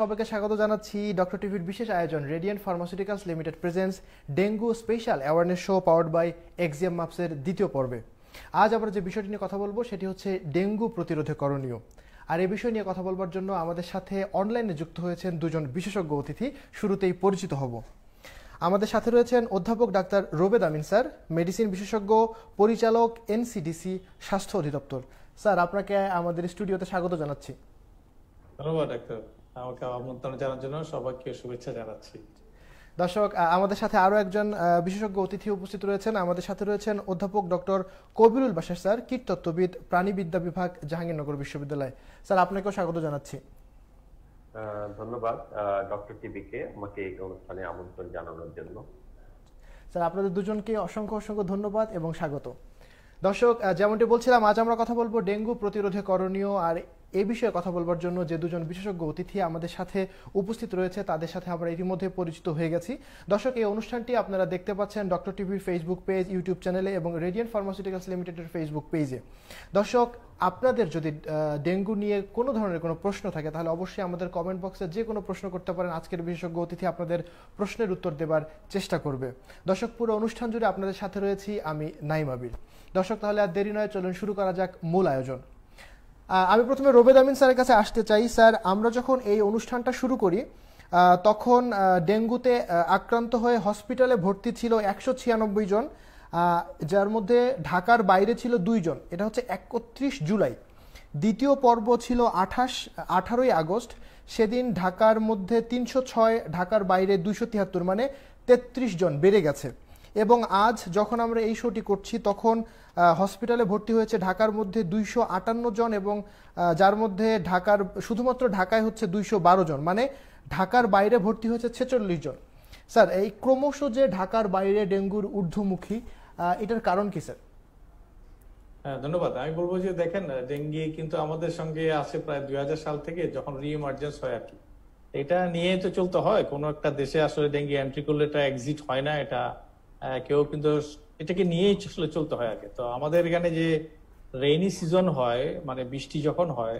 সবাইকে স্বাগত জানাচ্ছি ডক্টর টিভির বিশেষ আয়োজন Radiant Pharmaceuticals Limited presents dengue special awareness show powered by Axiom মাপসের দ্বিতীয় পর্বে। আজ আমরা যে বিষয়টি নিয়ে কথা বলবো সেটি হচ্ছে ডেঙ্গু প্রতিরোধে করণীয়। আর এই বিষয় নিয়ে কথা বলবার জন্য আমাদের সাথে অনলাইনে যুক্ত হয়েছেন দুজন বিশেষজ্ঞ অতিথি। শুরুতেই পরিচিত হব। আমাদের সাথে রয়েছেন অধ্যাপক ডাক্তার রোবেদ আমিন স্যার, মেডিসিন বিশেষজ্ঞ, পরিচালক, এনসিডিসি স্বাস্থ্য অধিদপ্তর। স্যার, আপনাকে আমাদের স্টুডিওতে স্বাগত জানাচ্ছি। ধন্যবাদ ডাক্তার, আমাকে আমন্ত্রণ জানার জন্য সবাইকে শুভেচ্ছা জানাচ্ছি। দর্শক, আমাদের সাথে আরো একজন বিশেষজ্ঞ অতিথি উপস্থিত রয়েছেন। আমাদের সাথে রয়েছেন অধ্যাপক ডক্টর কবিরুল বাশার স্যার, কীটতত্ত্ববিদ, প্রাণীবিদ্যা বিভাগ, জাহাঙ্গীরনগর বিশ্ববিদ্যালয়। স্যার, আপনাকেও স্বাগত জানাচ্ছি। ধন্যবাদ ডক্টর টিভিকে আমাকে এই অনুষ্ঠানে আমন্ত্রণ জানানোর জন্য। স্যার, আপনাদের দুজনকে অসংখ্য অসংখ্য ধন্যবাদ এবং স্বাগত। দর্শক, যেমনটি বলছিলাম, আজ আমরা কথা বলবো ডেঙ্গু প্রতিরোধে করণীয়। আর এই বিষয়ে কথা বলবার জন্য যে দুজন বিশেষজ্ঞ অতিথি আমাদের সাথে উপস্থিত রয়েছে তাদের সাথে আমরা ইতিমধ্যে পরিচিত হয়ে গেছি। দর্শক, এই অনুষ্ঠানটি আপনারা দেখতে পাচ্ছেন ডক্টর টিভির ফেসবুক পেজ, ইউটিউব চ্যানেলে এবং রেডিয়েন্ট ফার্মাসিউটিক্যালস লিমিটেডের ফেসবুক পেজে। দর্শক, আপনাদের যদি ডেঙ্গু নিয়ে কোনো ধরনের কোনো প্রশ্ন থাকে তাহলে অবশ্যই আমাদের কমেন্ট বক্সে যে কোনো প্রশ্ন করতে পারেন। আজকের বিশেষজ্ঞ অতিথি আপনাদের প্রশ্নের উত্তর দেবার চেষ্টা করবে। দর্শক, পুরো অনুষ্ঠান জুড়ে আপনাদের সাথে রয়েছি আমি নাইম আবির। দর্শক, তাহলে আর দেরি নয়, চলুন শুরু করা যাক মূল আয়োজন। আমি প্রথমে রোবেদ আমিন স্যারের কাছে আসতে চাই। স্যার, আমরা যখন এই অনুষ্ঠানটা শুরু করি তখন ডেঙ্গুতে আক্রান্ত হয়ে হসপিটালে ভর্তি ছিল 196 জন, যার মধ্যে ঢাকার বাইরে ছিল 2 জন। এটা হচ্ছে 31 জুলাই। দ্বিতীয় পর্ব ছিল 18ই আগস্ট। সেদিন ঢাকার মধ্যে 306, ঢাকার বাইরে 273, মানে 33 জন বেড়ে গেছে। এবং আজ যখন আমরা এই শোটি করছি তখন হসপিটালে ভর্তি হয়েছে ঢাকার মধ্যে 258 জন, এবং যার মধ্যে শুধুমাত্র ঢাকায় হচ্ছে 212 জন, মানে ঢাকার বাইরে ভর্তি হয়েছে 46 জন। স্যার, এই ক্রমশ যে ঢাকার বাইরে ডেঙ্গুর ঊর্ধ্বমুখী, এটার কারণ কি স্যার? হ্যাঁ, ধন্যবাদ। আমি বলবো যে দেখেন, ডেঙ্গি কিন্তু আমাদের সঙ্গে আছে প্রায় 2000 সাল থেকে, যখন রিইমার্জেন্স হয় আর কি। এটা নিয়ে তো চলতে হয়। কোনো একটা দেশে আসলে ডেঙ্গি এন্ট্রি করলে এটা এক্সিট হয় না, এটা কেউ কিন্তু এটাকে নিয়েই আসলে চলতে হয় আগে। তো আমাদের এখানে যে রেইনি সিজন হয়, মানে বৃষ্টি যখন হয়,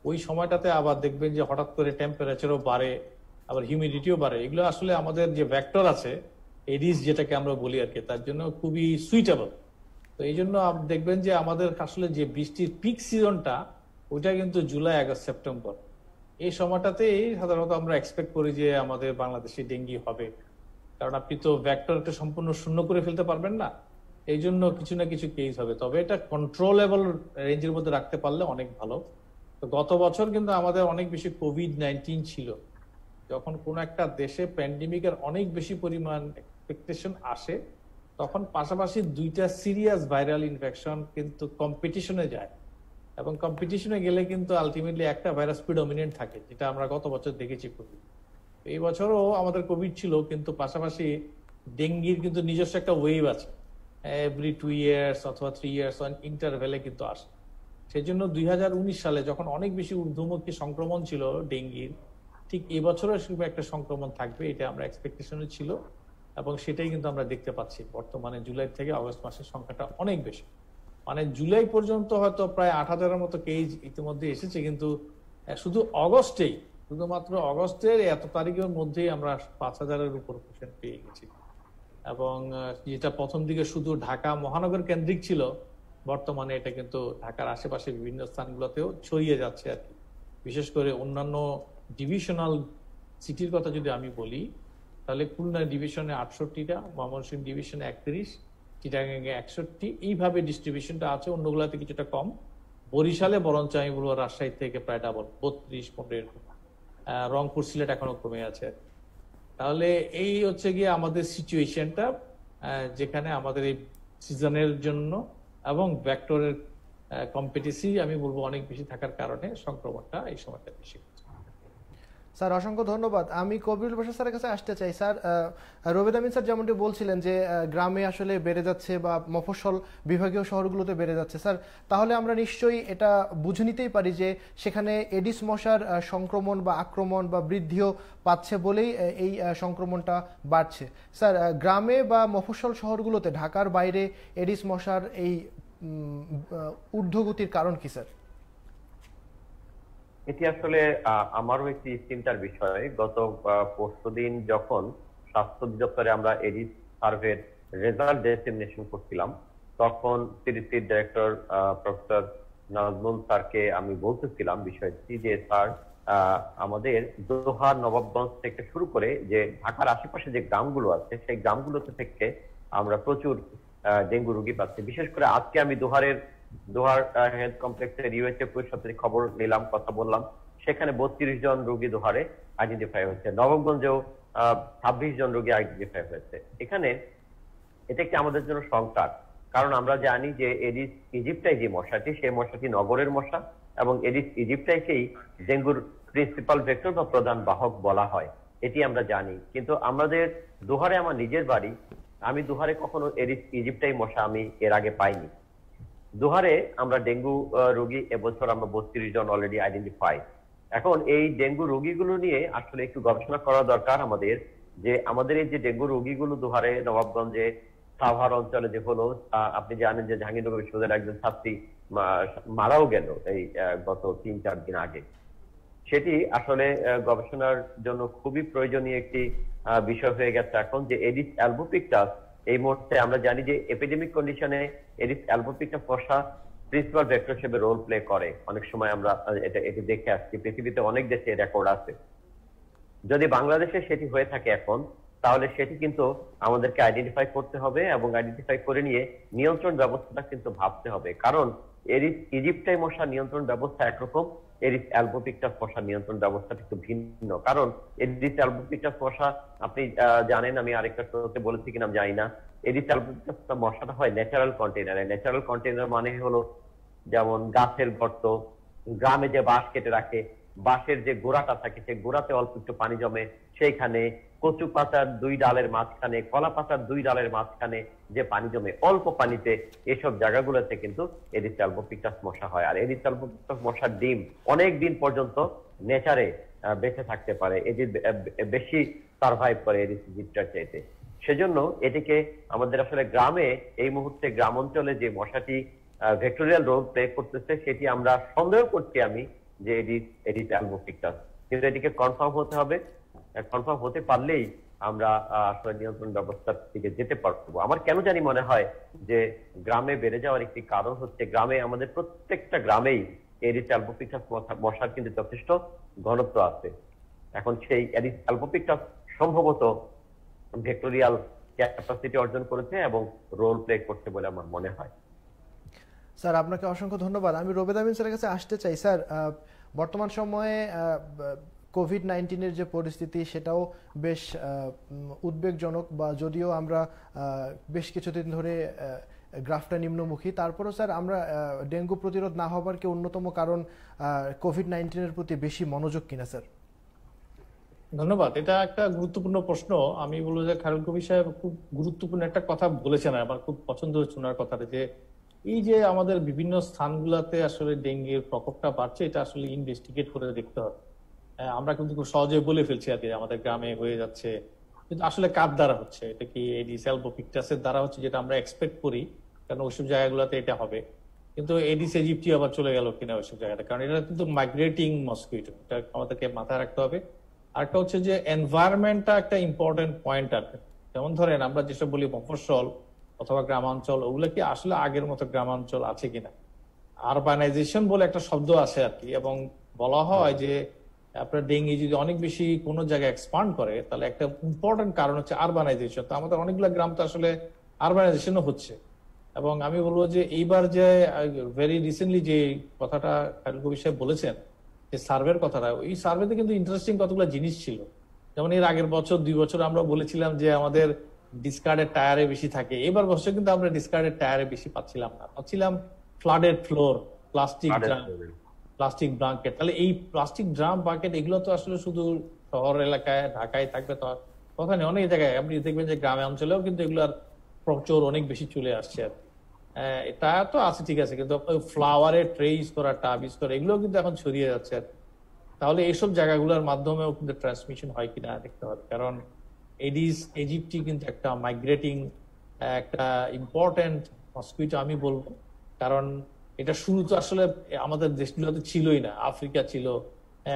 ওই সময়টাতে আবার দেখবেন যে হঠাৎ করে টেম্পারেচারও বাড়ে, আবার হিউমিডিটিও বাড়ে। এগুলো আসলে আমাদের যে ভেক্টর আছে, এডিস যেটাকে আমরা বলি আর কি, তার জন্য খুবই সুইটেবল। তো এই জন্য দেখবেন যে আমাদের আসলে যে বৃষ্টির পিক সিজনটা, ওইটা কিন্তু জুলাই, আগস্ট, সেপ্টেম্বর। এই সময়টাতেই সাধারণত আমরা এক্সপেক্ট করি যে আমাদের বাংলাদেশে ডেঙ্গি হবে, কারণ আপনি তো ভেক্টরকে সম্পূর্ণ শূন্য করে ফেলতে পারবেন না। এই জন্য কিছু না কিছু কেস হবে, তবে এটা কন্ট্রোলেবল রেঞ্জের মধ্যে রাখতে পারলে অনেক ভালো। তো গত বছর কিন্তু আমাদের অনেক বেশি কোভিড-19 ছিল। যখন কোন একটা দেশে প্যান্ডেমিকের অনেক বেশি পরিমাণ এক্সপেকটেশন আসে, তখন পাশাপাশি 2টা সিরিয়াস ভাইরাল ইনফেকশন কিন্তু কম্পিটিশনে যায়, এবং কম্পিটিশনে গেলে কিন্তু আলটিমেটলি একটা ভাইরাস প্রিডমিনেন্ট থাকে, যেটা আমরা গত বছর দেখেছি কোভিড। এই বছরও আমাদের কোভিড ছিল, কিন্তু পাশাপাশি ডেঙ্গির কিন্তু নিজস্ব একটা ওয়েভ আছে, এভরি 2 ইয়ার্স অথবা 3 ইয়ার্স ইন্টারভ্যালে কিন্তু আসে। সেই জন্য 2019 সালে যখন অনেক বেশি ঊর্ধ্বমুখী সংক্রমণ ছিল ডেঙ্গির, ঠিক এবছরও সেরকম একটা সংক্রমণ থাকবে, এটা আমরা এক্সপেকটেশনে ছিল, এবং সেটাই কিন্তু আমরা দেখতে পাচ্ছি। বর্তমানে জুলাই থেকে আগস্ট মাসের সংখ্যাটা অনেক বেশি, মানে জুলাই পর্যন্ত হয়তো প্রায় 8,000-এর মতো কেস ইতিমধ্যে এসেছে, কিন্তু শুধু অগস্টেই, শুধুমাত্র অগস্টের এত তারিখের মধ্যেই আমরা 5,000-এর উপর পেশেন্ট পেয়ে গেছি। এবং যেটা প্রথম দিকে শুধু ঢাকা মহানগর কেন্দ্রিক ছিল, বর্তমানে এটা কিন্তু ঢাকার আশেপাশে বিভিন্ন স্থানগুলোতেও ছড়িয়ে যাচ্ছে আর কি। বিশেষ করে অন্যান্য ডিভিশনাল সিটির কথা যদি আমি বলি, তাহলে খুলনা ডিভিশনে 68টা, ময়মনসিংহ ডিভিশনে 31, চিটাগাঙ্গে 61, এইভাবে ডিস্ট্রিবিউশনটা আছে। অন্যগুলাতে কিছুটা কম। বরিশালে বরঞ্চ আমি বলবো রাজশাহী থেকে প্রায় ডাবল, 32-15, রংপুর, সিলেট এখনো কমে আছে। তাহলে এই হচ্ছে গিয়ে আমাদের সিচুয়েশনটা, যেখানে আমাদের এই সিজনের জন্য এবং ভেক্টরের কম্পিটিসি আমি বলবো অনেক বেশি থাকার কারণে সংক্রমণটা এই সময়টা বেশি। স্যার, অসংখ্য ধন্যবাদ। আমি কবিরুল বাশার স্যারের কাছে আসতে চাই। স্যার, রোবেদ আমিন স্যার যেমনটি বলছিলেন যে গ্রামে আসলে বেড়ে যাচ্ছে বা মফস্বল বিভাগীয় শহরগুলোতে বেড়ে যাচ্ছে। স্যার, তাহলে আমরা নিশ্চয়ই এটা বুঝে নিতেই পারি যে সেখানে এডিস মশার সংক্রমণ বা আক্রমণ বা বৃদ্ধিও পাচ্ছে বলেই এই সংক্রমণটা বাড়ছে। স্যার, গ্রামে বা মফস্বল শহরগুলোতে ঢাকার বাইরে এডিস মশার এই ঊর্ধ্বগতির কারণ কি স্যার? এটি আসলে আমারও একটি চিন্তার বিষয়। গত পরশুদিন যখন স্বাস্থ্য অধিদপ্তরে আমরা এডিস সার্ভের রেজাল্ট ডেসিগনেশন করছিলাম, তখন সিডিসির ডিরেক্টর প্রফেসর নাজমুল স্যারকে আমি বলতেছিলাম বিষয়টি যে স্যার, আমাদের দোহা, নবাবগঞ্জ থেকে শুরু করে যে ঢাকার আশেপাশে যে গ্রামগুলো আছে সেই গ্রামগুলোতে থেকে আমরা প্রচুর ডেঙ্গু রোগী পাচ্ছি। বিশেষ করে আজকে আমি দোহার হেলথ কমপ্লেক্সের ইউএচএফ এর সাথে খবর নিলাম, কথা বললাম। সেখানে 32 জন রোগী দোহারে আইডেন্টিফাই হয়েছে, নবমগঞ্জেও 26 জন রোগী আইডেন্টিফাই হয়েছে। এখানে এটা একটি আমাদের জন্য সংকট, কারণ আমরা জানি যে এডিস ইজিপ্টাই যে মশাটি, সেই মশাটি নগরের মশা এবং এডিস ইজিপ্টাইকেই ডেঙ্গুর প্রিন্সিপাল ভেক্টর বা প্রধান বাহক বলা হয়, এটি আমরা জানি। কিন্তু আমাদের দোহারে, আমার নিজের বাড়ি, আমি দোহারে কখনো এডিস ইজিপ্টাই মশা আমি এর আগে পাইনি। দোহারে আমরা ডেঙ্গু রোগী এবছর আমরা 32 জন অলরেডি আইডেন্টিফাই। এখন এই ডেঙ্গু রোগীগুলো নিয়ে আসলে একটু গবেষণা করা দরকার আমাদের, যে আমাদের এই যে ডেঙ্গু রোগীগুলো দোহারে, নবাবগঞ্জে, সাভার অঞ্চলে যে হলো, আপনি জানেন যে জাহাঙ্গীরনগর বিশ্ববিদ্যালয়ের একজন ছাত্রী মারাও গেল এই গত 3-4 দিন আগে। সেটি আসলে গবেষণার জন্য খুবই প্রয়োজনীয় একটি বিষয় হয়ে গেছে এখন, যে এডিস অ্যালবোপিক্টাস এই মুহূর্তে আমরা জানি যে এপিডেমিক কন্ডিশনে এডিস অ্যালবোপিক্টাস মশা প্রিন্সিপাল ভেক্টর হিসেবে রোল প্লে করে। অনেক সময় আমরা এটি দেখে আসছি, পৃথিবীতে অনেক দেশে রেকর্ড আছে। যদি বাংলাদেশে সেটি হয়ে থাকে এখন, তাহলে সেটি কিন্তু আমাদেরকে আইডেন্টিফাই করতে হবে এবং আইডেন্টিফাই করে নিয়ে নিয়ন্ত্রণ ব্যবস্থাটা কিন্তু ভাবতে হবে। কারণ এডিস ইজিপ্টাই মশা নিয়ন্ত্রণ ব্যবস্থা একরকম, এডিস অ্যালবোপিক্টাস মশা নিয়ন্ত্রণ ব্যবস্থাটা একটু ভিন্ন। কারণ এডিস অ্যালবোপিক্টাস মশা আপনি জানেন, আমি আরেকটা শোতে বলেছি কিনা আমি জানি না, এডিস অ্যালবোপিক্টাস মশাটা হয় ন্যাচারাল কন্টেইনারে। ন্যাচারাল কন্টেইনার মানে হলো যেমন গাছের গর্ত, গ্রামে যে বাঁশ কেটে রাখে, বাঁশের যে গোড়াটা থাকে সেই গোড়াতে অল্প একটু পানি জমে, সেইখানে কচু পাতার 2 ডালের মাঝখানে, কলা পাতার 2 ডালের মাঝখানে যে পানি জমে অল্প পানিতে, এসব জায়গাগুলোতে কিন্তু এডিস অ্যালবোপিক্টাস মশা হয়। আর এডিস অ্যালবোপিক্টাস মশার ডিম অনেক দিন পর্যন্ত নেচারে বেঁচে থাকতে পারে, এটি বেশি সার্ভাইভ করে এডিস ইজিপ্টার চাইতে। সেজন্য এটিকে আমাদের আসলে গ্রামে, এই মুহূর্তে গ্রাম অঞ্চলে যে মশাটি ভেক্টোরিয়াল রোল প্লে করতেছে, সেটি আমরা সন্দেহ করছি আমি যে এডিস অ্যালবোপিক্টাস, কিন্তু এটিকে কনফার্ম হতে হবে। কনফার্ম হতে পারলেই আমরা আসলে নিয়ন্ত্রণ ব্যবস্থার দিকে যেতে পারবো। আমার কেন জানি মনে হয় যে গ্রামে বেড়ে যাওয়ার একটি কারণ হচ্ছে, গ্রামে আমাদের প্রত্যেকটা গ্রামেই এডিস অ্যালবোপিক্টাস মশার কিন্তু যথেষ্ট ঘনত্ব আছে। এখন সেই এডিস অ্যালবোপিক্টাস সম্ভবত ভেক্টোরিয়াল ক্যাপাসিটি অর্জন করেছে এবং রোল প্লে করছে বলে আমার মনে হয়। স্যার, আপনাকে অসংখ্য ধন্যবাদ। আমি রোবেদ আমিন স্যারের কাছে আসতে চাই। স্যার, বর্তমান সময়ে কোভিড-19 যে পরিস্থিতি, সেটাও বেশ উদ্বেগজনক, বা যদিও আমরা বেশ কিছুদিন ধরে গ্রাফটা নিম্নমুখী, তারপরেও স্যার আমরা ডেঙ্গু প্রতিরোধ না হবার কি অন্যতম কারণ কোভিড-19 প্রতি বেশি মনোযোগ কিনা স্যার? ধন্যবাদ। এটা একটা গুরুত্বপূর্ণ প্রশ্ন। আমি বলবো যে খায়রুল কবির সাহেব খুব গুরুত্বপূর্ণ একটা কথা বলেছেন, আমার খুব পছন্দ হচ্ছে ওনার কথাটা, যে এই যে আমাদের বিভিন্ন স্থানগুলোতে আসলে ডেঙ্গির প্রকোপটা বাড়ছে, এটা আসলে ইনভেস্টিগেট করে দেখতে হবে। আমরা কিন্তু খুব সহজে বলে ফেলছি আর কি, আমাদের গ্রামে হয়ে যাচ্ছে, কিন্তু আসলে কার দ্বারা হচ্ছে? এটা কি এডিস অ্যালবোপিক্টাসের দ্বারা হচ্ছে, যেটা আমরা এক্সপেক্ট করি, কারণ ওইসব জায়গাগুলোতে এটা হবে। কিন্তু এডিস ইজিপ্টি আবার চলে গেল কিনা ওইসব জায়গাটা, কারণ এটা কিন্তু মাইগ্রেটিং মসকিটো, এটা আমাদেরকে মাথায় রাখতে হবে। আরেকটা হচ্ছে যে এনভায়রনমেন্টটা একটা ইম্পর্টেন্ট পয়েন্ট আছে। যেমন ধরেন আমরা যেসব বলি মফস্বল অথবা গ্রামাঞ্চল, ওগুলো কি আসলে আগের মতো গ্রামাঞ্চল আছে কিনা? আরবানাইজেশন বলে একটা শব্দ আছে আর কি, এবং বলা হয় যে আপনার ডেঙ্গি যদি অনেক বেশি কোনো জায়গায় এক্সপান্ড করে, তাহলে একটা ইম্পর্টেন্ট কারণ হচ্ছে আরবানাইজেশন। তো আমাদের অনেকগুলো গ্রাম তো আসলে আরবানাইজেশনও হচ্ছে। এবং আমি বলবো যে এইবার যে ভেরি রিসেন্টলি যে কথাটা খায়রুল কবির সাহেব বলেছেন, যে সার্ভের কথাটা, ওই সার্ভেতে কিন্তু ইন্টারেস্টিং কতগুলো জিনিস ছিল। যেমন এর আগের বছর 2 বছর আমরা বলেছিলাম যে আমাদের ডিসকার্ডের টায়ারে বেশি থাকে, এবার বছর কিন্তু আমরা ডিসকার্ডের টায়ারে বেশি পাচ্ছিলাম না, পাচ্ছিলাম ফ্লাডেড ফ্লোর, প্লাস্টিক ব্ল্যাঙ্কেট। তাহলে এই প্লাস্টিক ড্রাম, বাকেট, এগুলো তো আসলে শুধু শহর এলাকায় ঢাকায় থাকবে তো কথা নেই, অনেক জায়গায় আপনি দেখবেন যে গ্রামে অঞ্চলেও কিন্তু এগুলার প্রচুর অনেক বেশি চলে আসছে আর কি। এটা তো আছে ঠিক আছে, কিন্তু ফ্লাওয়ারের ট্রে ইউজ করা, টাব ইউজ করা, এগুলো কিন্তু এখন ছড়িয়ে যাচ্ছে আর কি। তাহলে এইসব জায়গাগুলোর মাধ্যমেও কিন্তু ট্রান্সমিশন হয় কিনা দেখতে হবে, কারণ এডিস ইজিপ্টি কিন্তু একটা মাইগ্রেটিং, একটা ইম্পর্টেন্ট মসকুইটো আমি বলবো। কারণ এটা শুরু তো আসলে আমাদের দেশগুলোতে ছিলই না, আফ্রিকা ছিল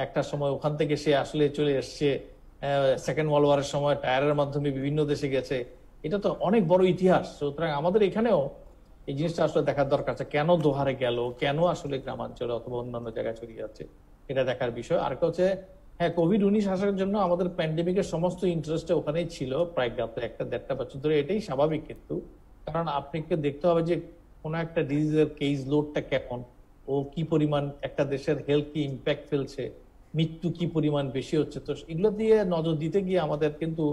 একটা সময়, ওখান থেকে সে আসলে চলে এসছে সেকেন্ড ওয়ার্ল্ড ওয়ারের সময় টায়ারের মাধ্যমে বিভিন্ন দেশে গেছে। এটা তো অনেক বড় ইতিহাস। সুতরাং আমাদের এখানেও এই জিনিসটা আসলে দেখার দরকার আছে, কেন দোহারে গেল, কেন আসলে গ্রামাঞ্চলে অথবা অন্যান্য জায়গায় ছড়িয়ে যাচ্ছে, এটা দেখার বিষয়। আর হচ্ছে হ্যাঁ, কোভিড-19 আসার জন্য আমাদের প্যান্ডেমিকের সমস্ত ইন্টারেস্ট ওখানেই ছিল প্রায় গত 1-1.5 বছর ধরে। এটাই স্বাভাবিক, কিন্তু কারণ আপনাকে দেখতে হবে যে কোন একটা ডিজিজের কেস লোডটা কেমন, ও কি পরিমাণ একটা দেশের হেলথ কি ইম্প্যাক্ট ফেলছে, মৃত্যু কি পরিমাণ বেশি হচ্ছে। তো এগুলো দিয়ে নজর দিতে গিয়ে আমাদের কিন্তু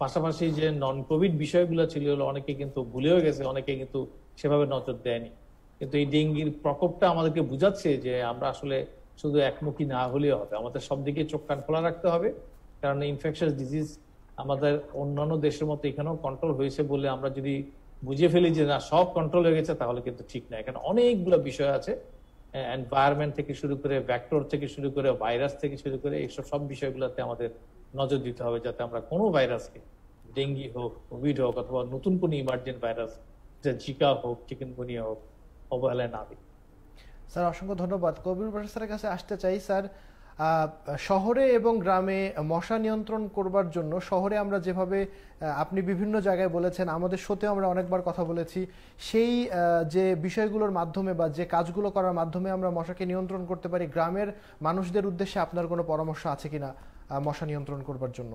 পাশাপাশি যে নন কোভিড বিষয়গুলো ছিল অনেকে কিন্তু ভুলেও গেছে, অনেকে কিন্তু সেভাবে নজর দেয়নি। কিন্তু এই ডেঙ্গির প্রকোপটা আমাদেরকে বুঝাচ্ছে যে আমরা আসলে শুধু একমুখী না হলেও হবে, আমাদের সব দিকে চোখ কান খোলা রাখতে হবে। কারণ ইনফেকশাস ডিজিজ আমাদের অন্যান্য দেশের মতো এখানেও কন্ট্রোল হয়েছে বলে আমরা যদি বুঝে ফেলি যে না সব কন্ট্রোল হয়ে গেছে, তাহলে কিন্তু ঠিক না। এখানে অনেকগুলো বিষয় আছে, এনভায়রনমেন্ট থেকে শুরু করে, ভেক্টর থেকে শুরু করে, ভাইরাস থেকে শুরু করে, এইসব সব বিষয়গুলোতে আমাদের নজর দিতে হবে, যাতে আমরা কোনো ভাইরাসকে, ডেঙ্গি হোক, কোভিড হোক, অথবা নতুন কোনো ইমার্জেন্ট ভাইরাস, যে জিকা হোক, চিকেনগুনিয়া হোক, অবহেলায় না দিই। স্যার অসংখ্য ধন্যবাদ। কবির প্রফেসরের কাছে আসতে চাই। স্যার, শহরে এবং গ্রামে মশা নিয়ন্ত্রণ করবার জন্য, শহরে আমরা যেভাবে আপনি বিভিন্ন জায়গায় বলেছেন, আমাদের শোতেও আমরা অনেকবার কথা বলেছি, সেই যে বিষয়গুলোর মাধ্যমে বা যে কাজগুলো করার মাধ্যমে আমরা মশাকে নিয়ন্ত্রণ করতে পারি, গ্রামের মানুষদের উদ্দেশ্যে আপনার কোনো পরামর্শ আছে কিনা মশা নিয়ন্ত্রণ করবার জন্য?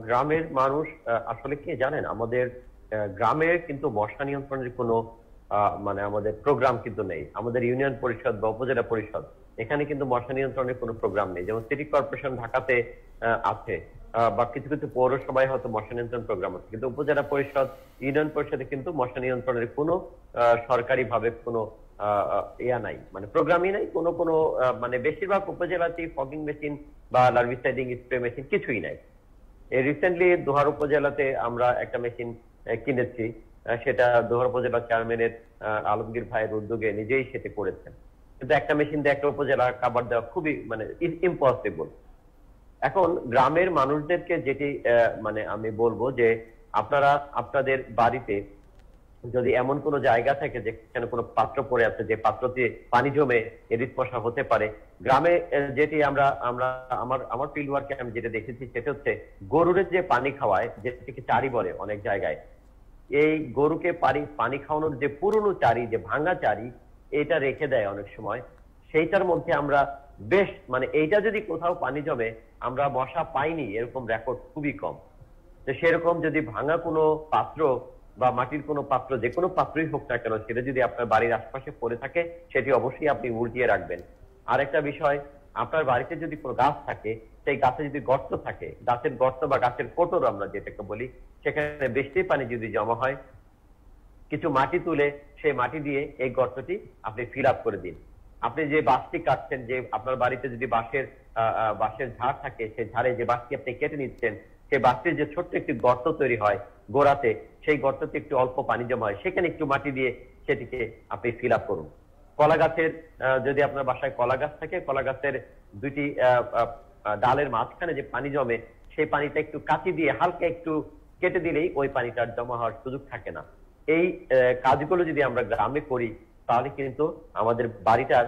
গ্রামের মানুষ আসলে কি জানেন, আমাদের গ্রামে কিন্তু মশা নিয়ন্ত্রণের কোনো মানে আমাদের প্রোগ্রাম কিন্তু নেই। আমাদের ইউনিয়ন পরিষদ বা উপজেলা পরিষদ, এখানে কিন্তু মশা নিয়ন্ত্রণের কোনো প্রোগ্রাম নেই। যেমন সিটি কর্পোরেশন ঢাকাতে আছে, বা কিছু কিছু পৌরসভায় হয়তো মশা নিয়ন্ত্রণ প্রোগ্রাম আছে, কিন্তু উপজেলা পরিষদ, ইউনিয়ন পরিষদে কিন্তু মশা নিয়ন্ত্রণের কোনো সরকারি ভাবে কোনো ইয়া নাই, মানে প্রোগ্রামই নাই। কোনো কোনো মানে বেশিরভাগ উপজেলাতেই ফগিং মেশিন বা লার্ভিসাইডিং স্প্রে মেশিন কিছুই নাই। এই রিসেন্টলি দোহার উপজেলাতে আমরা একটা মেশিন কিনেছি, সেটা দোহার উপজেলা চেয়ারম্যানের আলমগীর ভাইয়ের উদ্যোগে নিজেই সেটি করেছেন। কিন্তু একটা মেশিন দিয়ে একটা উপজেলা কাভার দেওয়া খুবই মানে ইম্পসিবল। এখন গ্রামের মানুষদেরকে যেটি মানে আমি বলবো যে আপনারা আপনাদের বাড়িতে যদি এমন কোনো জায়গা থাকে যেখানে কোনো পাত্র পড়ে আছে, যে পাত্রতে পানি জমে এডিস মশা হতে পারে, গ্রামে যেটি আমরা আমরা আমার আমার ফিল্ড ওয়ার্কে আমি যেটা দেখেছি সেটা হচ্ছে গরুর যে পানি খাওয়ায়, যেটাকে চারি বলে অনেক জায়গায়, এই গরুকে পানি খাওয়ানোর যে পুরনো চারি, যে ভাঙা চারি, এটা রেখে দেয় অনেক সময়। সেইটার মধ্যে আমরা বেশ মানে এইটা যদি কোথাও পানি জমে, আমরা মশা পাইনি এরকম রেকর্ড খুবই কম। তো সেরকম যদি ভাঙা কোনো পাত্র বা মাটির কোনো পাত্র, যে কোনো পাত্রই হোক না কেন, সেটা যদি আপনার বাড়ির আশপাশে পড়ে থাকে, সেটি অবশ্যই আপনি উল্টিয়ে রাখবেন। আরেকটা বিষয়, আপনার বাড়িতে যদি কোনো গাছ থাকে, সেই গাছে যদি গর্ত থাকে, গাছের গর্ত বা গাছের কোটর আমরা যেটাকে বলি, সেখানে বৃষ্টির পানি যদি জমা হয়, কিছু মাটি তুলে সেই মাটি দিয়ে এই গর্তটি আপনি ফিল আপ করে দিন। আপনি যে বাঁশটি কাটছেন, যে আপনার বাড়িতে যদি বাঁশের ঝাড় থাকে, সেই ঝাড়ে যে বাঁশটি আপনি কেটে নিচ্ছেন, সেই বাঁশটির যে ছোট্ট একটি গর্ত তৈরি হয় গোড়াতে, সেই গর্ততে একটু অল্প পানি জমা হয়, সেখানে একটু মাটি দিয়ে সেটিকে আপনি ফিল আপ করুন। কলা গাছের যদি আপনার বাসায় কলা গাছ থাকে, কলা গাছের দুইটি ডালের মাঝখানে যে পানি জমে, সেই পানিটা একটু কাঁচি দিয়ে হালকা একটু কেটে দিলেই ওই পানিটার জমা হওয়ার সুযোগ থাকে না। এই কাজগুলো যদি আমরা গ্রামে করি, তাহলে কিন্তু আমাদের বাড়িটার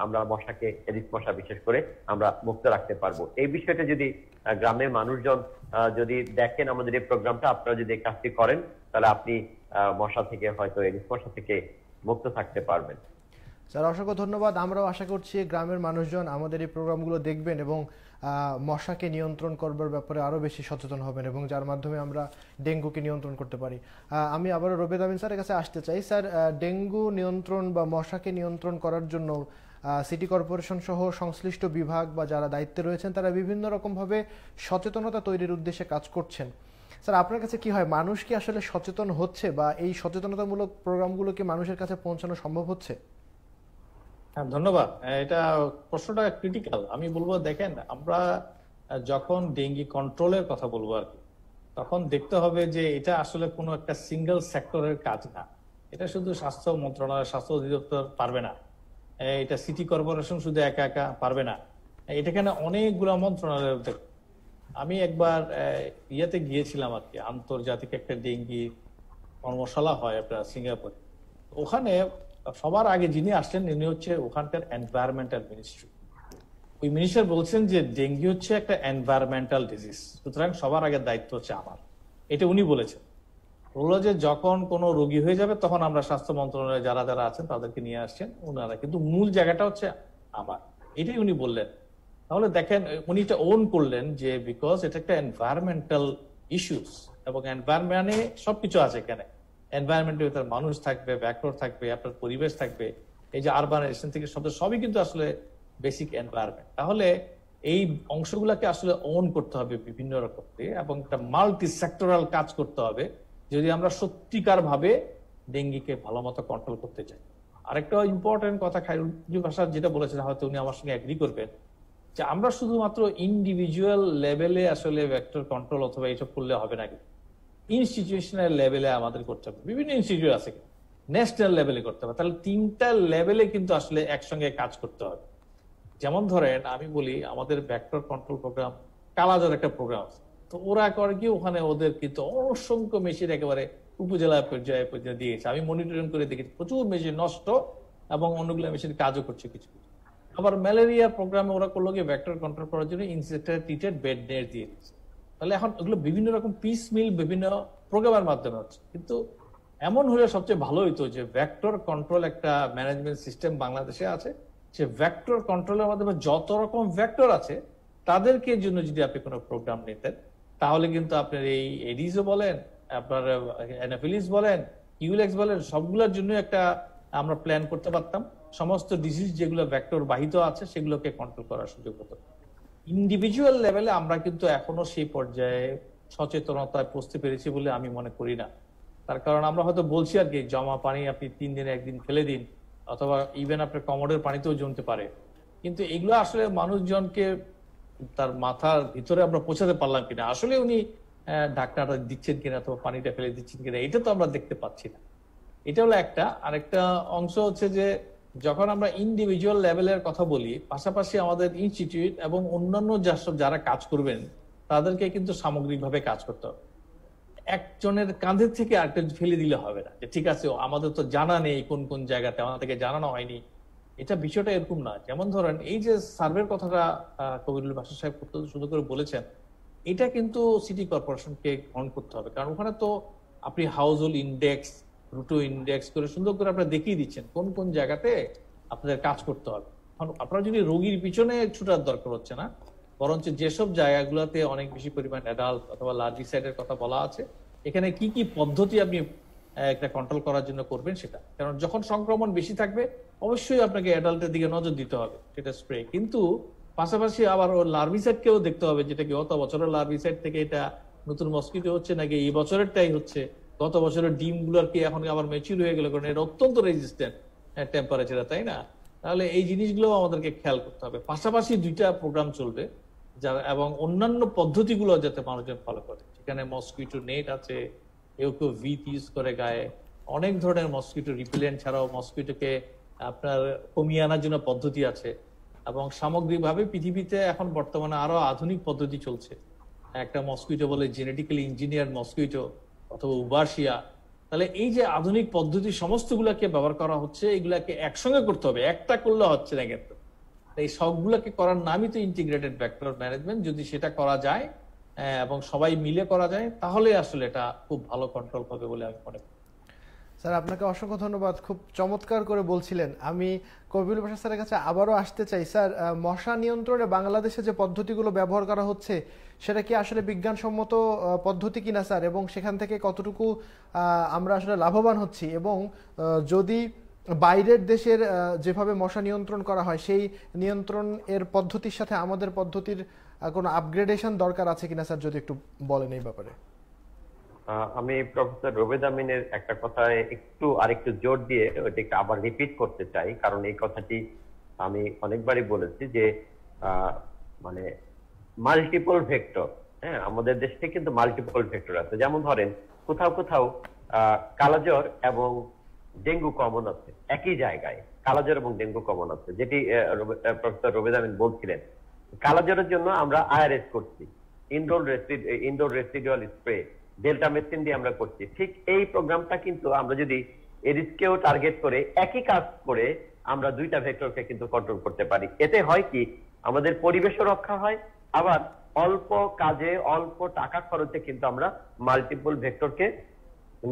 আমরা মশাকে, এডিস মশা বিশেষ করে, আমরা মুক্ত রাখতে পারবো। এই বিষয়টা যদি গ্রামের মানুষজন যদি দেখেন আমাদের এই প্রোগ্রামটা, আপনারা যদি এই কাজটি করেন, তাহলে আপনি মশা থেকে, হয়তো এডিস মশা থেকে মুক্ত থাকতে পারবেন। স্যার অসংখ্য ধন্যবাদ। আমরাও আশা করছি গ্রামের মানুষজন আমাদের এই প্রোগ্রামগুলো দেখবেন এবং মশাকে নিয়ন্ত্রণ করবার ব্যাপারে আরও বেশি সচেতন হবেন, এবং যার মাধ্যমে আমরা ডেঙ্গুকে নিয়ন্ত্রণ করতে পারি। আমি আবারও রবিদ আমিন স্যারের কাছে আসতে চাই। স্যার, ডেঙ্গু নিয়ন্ত্রণ বা মশাকে নিয়ন্ত্রণ করার জন্য সিটি কর্পোরেশন সহ সংশ্লিষ্ট বিভাগ বা যারা দায়িত্বে রয়েছেন, তারা বিভিন্ন রকমভাবে সচেতনতা তৈরির উদ্দেশ্যে কাজ করছেন। স্যার, আপনার কাছে কি হয়, মানুষ কি আসলে সচেতন হচ্ছে, বা এই সচেতনতামূলক প্রোগ্রামগুলো কি মানুষের কাছে পৌঁছানো সম্ভব হচ্ছে? হ্যাঁ, ধন্যবাদ। এটা প্রশ্নটা ক্রিটিক্যাল। আমি বলবো, দেখেন, আমরা যখন ডেঙ্গি কন্ট্রোলের কথা বলবো আর কি, তখন দেখতে হবে যে এটা আসলে কোনো একটা সিঙ্গেল সেক্টরের কাজ না। এটা শুধু স্বাস্থ্য মন্ত্রণালয়, স্বাস্থ্য অধিদপ্তর পারবে না, এটা সিটি কর্পোরেশন শুধু একা একা পারবে না, এটা এখানে অনেকগুলো মন্ত্রণালয়। আমি একবার ইয়েতে গিয়েছিলাম আর কি, আন্তর্জাতিক একটা ডেঙ্গি কর্মশালা হয় আপনার সিঙ্গাপুরে। ওখানে সবার আগে যিনি আসলেন উনি হচ্ছে ওখানকার এনভায়রনমেন্টাল মিনিস্ট্রি। ওই মিনিস্টার বলছেন যে ডেঙ্গি হচ্ছে একটা এনভায়রনমেন্টাল ডিজিজ, সুতরাং সবার আগে দায়িত্ব হচ্ছে আমার, এটা উনি বলেছেন। বললো যে যখন কোনো রোগী হয়ে যাবে তখন আমরা স্বাস্থ্য মন্ত্রণালয়ে যারা যারা আছেন তাদেরকে নিয়ে আসছেন ওনারা, কিন্তু মূল জায়গাটা হচ্ছে আমার, এটাই উনি বললেন। তাহলে দেখেন উনি এটা ওন করলেন যে বিকজ এটা একটা এনভায়রনমেন্টাল ইস্যুস, এবং এনভায়রনমেন্টে সবকিছু আছে এখানে। এনভায়রনমেন্টের ভিতরে মানুষ থাকবে, ভেক্টর থাকবে, আপনার পরিবেশ থাকবে, এই যে আরবানাইজেশন থেকে শব্দ সবই কিন্তু আসলে বেসিক এনভায়রনমেন্ট। তাহলে এই অংশগুলোকে আসলে ওন করতে হবে বিভিন্ন রকম দিয়ে, এবং একটা মাল্টি সেক্টরাল কাজ করতে হবে যদি আমরা সত্যিকার ভাবে ডেঙ্গিকে ভালো মতো কন্ট্রোল করতে চাই। আরেকটা ইম্পর্টেন্ট কথা খায়রুল ভাষা যেটা বলেছেন, হয়তো উনি আমার সঙ্গে এগ্রি করবেন, যে আমরা শুধুমাত্র ইন্ডিভিজুয়াল লেভেলে আসলে ভেক্টর কন্ট্রোল অথবা এইসব করলে হবে না, ইনস্টিটিউশনাল লেভেলে আমাদের করতে হবে। বিভিন্ন ইনস্টিটিউট আছে, ন্যাশনাল লেভেলে করতে হবে। তাহলে 3টা লেভেলে কিন্তু আসলে একসঙ্গে কাজ করতে হবে। যেমন ধরেন আমি বলি আমাদের ভেক্টর কন্ট্রোল প্রোগ্রাম, কালাজার একটা প্রোগ্রাম আছে, তো ওরা করে কি ওখানে ওদের কিন্তু অসংখ্য মেশিন একেবারে উপজেলা পর্যায়ে দিয়েছে। আমি মনিটরিং করে দেখেছি প্রচুর মেশিন নষ্ট, এবং অন্যগুলো মেশিন কাজও করছে কিছু কিছু। আবার ম্যালেরিয়া প্রোগ্রামে ওরা করলো গিয়ে ভেক্টর কন্ট্রোল করার জন্য ইনসেক্টিসাইড ট্রিটেড বেড নেট দিয়ে দিচ্ছে। তাহলে এখন এগুলো বিভিন্ন রকম পিস মিল বিভিন্ন প্রোগ্রামের মাধ্যমে হচ্ছে। কিন্তু এমন হলে সবচেয়ে ভালো হইতো যে ভেক্টর কন্ট্রোল একটা ম্যানেজমেন্ট সিস্টেম বাংলাদেশে আছে, সে ভেক্টর কন্ট্রোলের মাধ্যমে যত রকম ভেক্টর আছে তাদেরকে জন্য যদি আপনি কোনো প্রোগ্রাম নিতেন, তাহলে কিন্তু আপনার এই এডিসও বলেন, আপনার অ্যানাফিলিস বলেন, ইউলেক্স বলেন, সবগুলোর জন্য একটা আমরা প্ল্যান করতে পারতাম। সমস্ত ডিজিজ যেগুলো ভেক্টর বাহিত আছে সেগুলোকে কন্ট্রোল করার সুযোগ হতো। ইন্ডিভিজুয়াল লেভেলে আমরা কিন্তু এখনো সেই পর্যায়ে সচেতনতায় পৌঁছতে পেরেছি বলে আমি মনে করি না। তার কারণ আমরা হয়তো বলছি আর কি জমা পানি আপনি 3 দিনে একদিন ফেলে দিন, অথবা ইভেন আপনার কমোডের পানিতেও জমতে পারে, কিন্তু এগুলো আসলে মানুষজনকে তার মাথার ভিতরে আমরা পৌঁছাতে পারলাম কিনা, আসলে উনি ঢাকনাটা দিচ্ছেন কিনা অথবা পানিটা ফেলে দিচ্ছেন কিনা, এটা তো আমরা দেখতে পাচ্ছি না। এটা হলো একটা। আরেকটা অংশ হচ্ছে যে যখন আমরা ইন্ডিভিজুয়াল লেভেলের কথা বলি, পাশাপাশি আমাদের ইনস্টিটিউট এবং অন্যান্য যারা কাজ করবেন তাদেরকে কিন্তু সামগ্রিকভাবে কাজ করতে হবে। একজনের কাঁধের থেকে আরেকটা ফেলে দিলে হবে না, যে ঠিক আছে আমাদের তো জানা নেই কোন কোন জায়গাতে, আমাদেরকে জানানো হয়নি। এটা বিষয়টা এরকম না। যেমন ধরেন এই যে সার্ভের কথাটা কবিরুল বাশার সাহেব সুন্দর করে বলেছেন, এটা কিন্তু সিটি কর্পোরেশনকে অন করতে হবে, কারণ ওখানে তো আপনি house hold index, Ruto index করে সুন্দর করে আপনারা দেখিয়ে দিচ্ছেন কোন কোন জায়গাতে আপনাদের কাজ করতে হবে। আপনারা যদি রোগীর পিছনে ছুটার দরকার হচ্ছে না, বরঞ্চ যেসব জায়গাগুলোতে অনেক বেশি পরিমাণ অ্যাডাল্ট অথবা লার্জিসাইডের কথা বলা আছে, এখানে কি কি পদ্ধতি আপনি একটা কন্ট্রোল করার জন্য করবেন সেটা। কারণ যখন সংক্রমণ বেশি থাকবে অবশ্যই আপনাকে অ্যাডাল্টের দিকে নজর দিতে হবে, সেটা স্প্রে। কিন্তু পাশাপাশি আবার ওর লার্ভিসাইডকেও দেখতে হবে, যেটা কি গত বছরের লার্ভিসাইড থেকে এটা নতুন মস্কিটো হচ্ছে নাকি এই বছরেরটাই হচ্ছে, গত বছরের ডিম গুলার কি এখন আবার ম্যাচিউর হয়ে গেল, কারণ এটা অত্যন্ত রেজিস্ট্যান্ট টেম্পারেচারে, তাই না? তাহলে এই জিনিসগুলো আমাদেরকে খেয়াল করতে হবে। পাশাপাশি 2টা প্রোগ্রাম চলবে যারা, এবং অন্যান্য পদ্ধতিগুলো যাতে মানুষজন ফলো করে। সেখানে মস্কিটো নেট আছে, কেউ কেউ ভিট ইউজ করে গায়ে, অনেক ধরনের মস্কিটো রিপেলেন্ট ছাড়াও মস্কিটোকে আপনার কমিয়ে আনার জন্য পদ্ধতি আছে। এবং সামগ্রিকভাবে পৃথিবীতে এখন বর্তমানে আরো আধুনিক পদ্ধতি চলছে। একটা মস্কিটো বলে জেনেটিক্যালি ইঞ্জিনিয়ার মস্কিটো অথবা উবারশিয়া। তাহলে এই যে আধুনিক পদ্ধতি সমস্তগুলোকে ব্যবহার করা হচ্ছে, এগুলাকে একসঙ্গে করতে হবে, একটা করলে হচ্ছে না কিন্তু। এই সবগুলোকে করার নামই তো ইন্টিগ্রেটেড ভেক্টর ম্যানেজমেন্ট। যদি সেটা করা যায় এবং সবাই মিলে করা যায়, তাহলে আসলে এটা খুব ভালো কন্ট্রোল হবে বলে আমি মনে করি। স্যার আপনাকে অসংখ্য ধন্যবাদ, খুব চমৎকার করে বলছিলেন। আমি কবিরুল বাশা স্যারের কাছে আবারও আসতে চাই। স্যার, মশা নিয়ন্ত্রণে বাংলাদেশে যে পদ্ধতিগুলো ব্যবহার করা হচ্ছে সেটা কি আসলে বিজ্ঞানসম্মত পদ্ধতি কিনা স্যার, এবং সেখান থেকে কতটুকু আমরা আসলে লাভবান হচ্ছি, এবং যদি বাইরের দেশের যেভাবে মশা নিয়ন্ত্রণ করা হয় সেই নিয়ন্ত্রণ এর পদ্ধতির সাথে আমাদের পদ্ধতির কোনো আপগ্রেডেশন দরকার আছে কিনা স্যার, যদি একটু বলেন এই ব্যাপারে। আমি প্রফেসর রুবেদ আমিনের একটা কথায় আরেকটু জোর দিয়ে ওইটাকে আবার রিপিট করতে চাই, কারণ এই কথাটি আমি অনেকবারই বলেছি যে মানে মাল্টিপল ভেক্টর, হ্যাঁ, আমাদের দেশে কিন্তু মাল্টিপল ভেক্টর আছে। যেমন ধরেন কোথাও কোথাও কালাজ্বর এবং ডেঙ্গু কমন আছে একই জায়গায়, কালাজ্বর এবং ডেঙ্গু কমন আছে, যেটি প্রফেসর রুবেদ আমিন বলছিলেন। কালাজ্বরের জন্য আমরা আইআরএস করছি, ইনডোর রেসিডুয়াল স্প্রে, ডেল্টা মেথিন দিয়ে আমরা করছি। ঠিক এই প্রোগ্রামটা কিন্তু আমরা যদি এডিসকেও টার্গেট করে একই কাজ করে আমরা দুইটা ভেক্টরকে কিন্তু কন্ট্রোল করতে পারি। এতে হয় কি, আমাদের পরিবেশও রক্ষা হয়, আবার অল্প কাজে অল্প টাকা খরচে কিন্তু আমরা মাল্টিপল ভেক্টরকে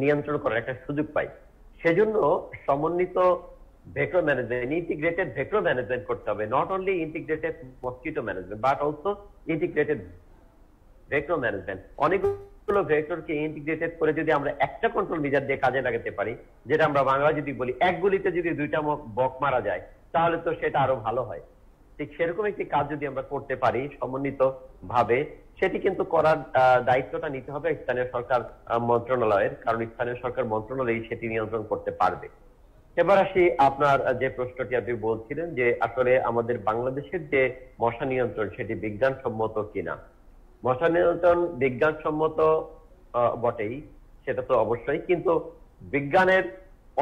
নিয়ন্ত্রণ করার একটা সুযোগ পাই। সেজন্য সমন্বিত vector management, integrated vector management করতে হবে। Not only integrated mosquito management but also integrated vector management. অনেকগুলো ভেক্টরকে ইন্টিগ্রেটেড করে যদি আমরা একটা কন্ট্রোল মিজার দিয়ে কাজে লাগাতে পারি, যেটা আমরা বাংলা যদি বলি এক গুলিতে যদি দুইটা বক মারা যায়, তাহলে তো সেটা আরো ভালো হয়। ঠিক সেরকম একটি কাজ যদি আমরা করতে পারি সমন্বিত ভাবে, সেটি কিন্তু করার দায়িত্বটা নিতে হবে স্থানীয় সরকার মন্ত্রণালয়ের, কারণ স্থানীয় সরকার মন্ত্রণালয় সেটি নিয়ন্ত্রণ করতে পারবে। এবার আসি আপনার যে প্রশ্নটি আপনি বলছিলেন যে আসলে আমাদের বাংলাদেশের যে মশা নিয়ন্ত্রণ সেটি বিজ্ঞানসম্মত কিনা। মশা নিয়ন্ত্রণ বিজ্ঞানসম্মত বটেই, সেটা তো অবশ্যই, কিন্তু বিজ্ঞানের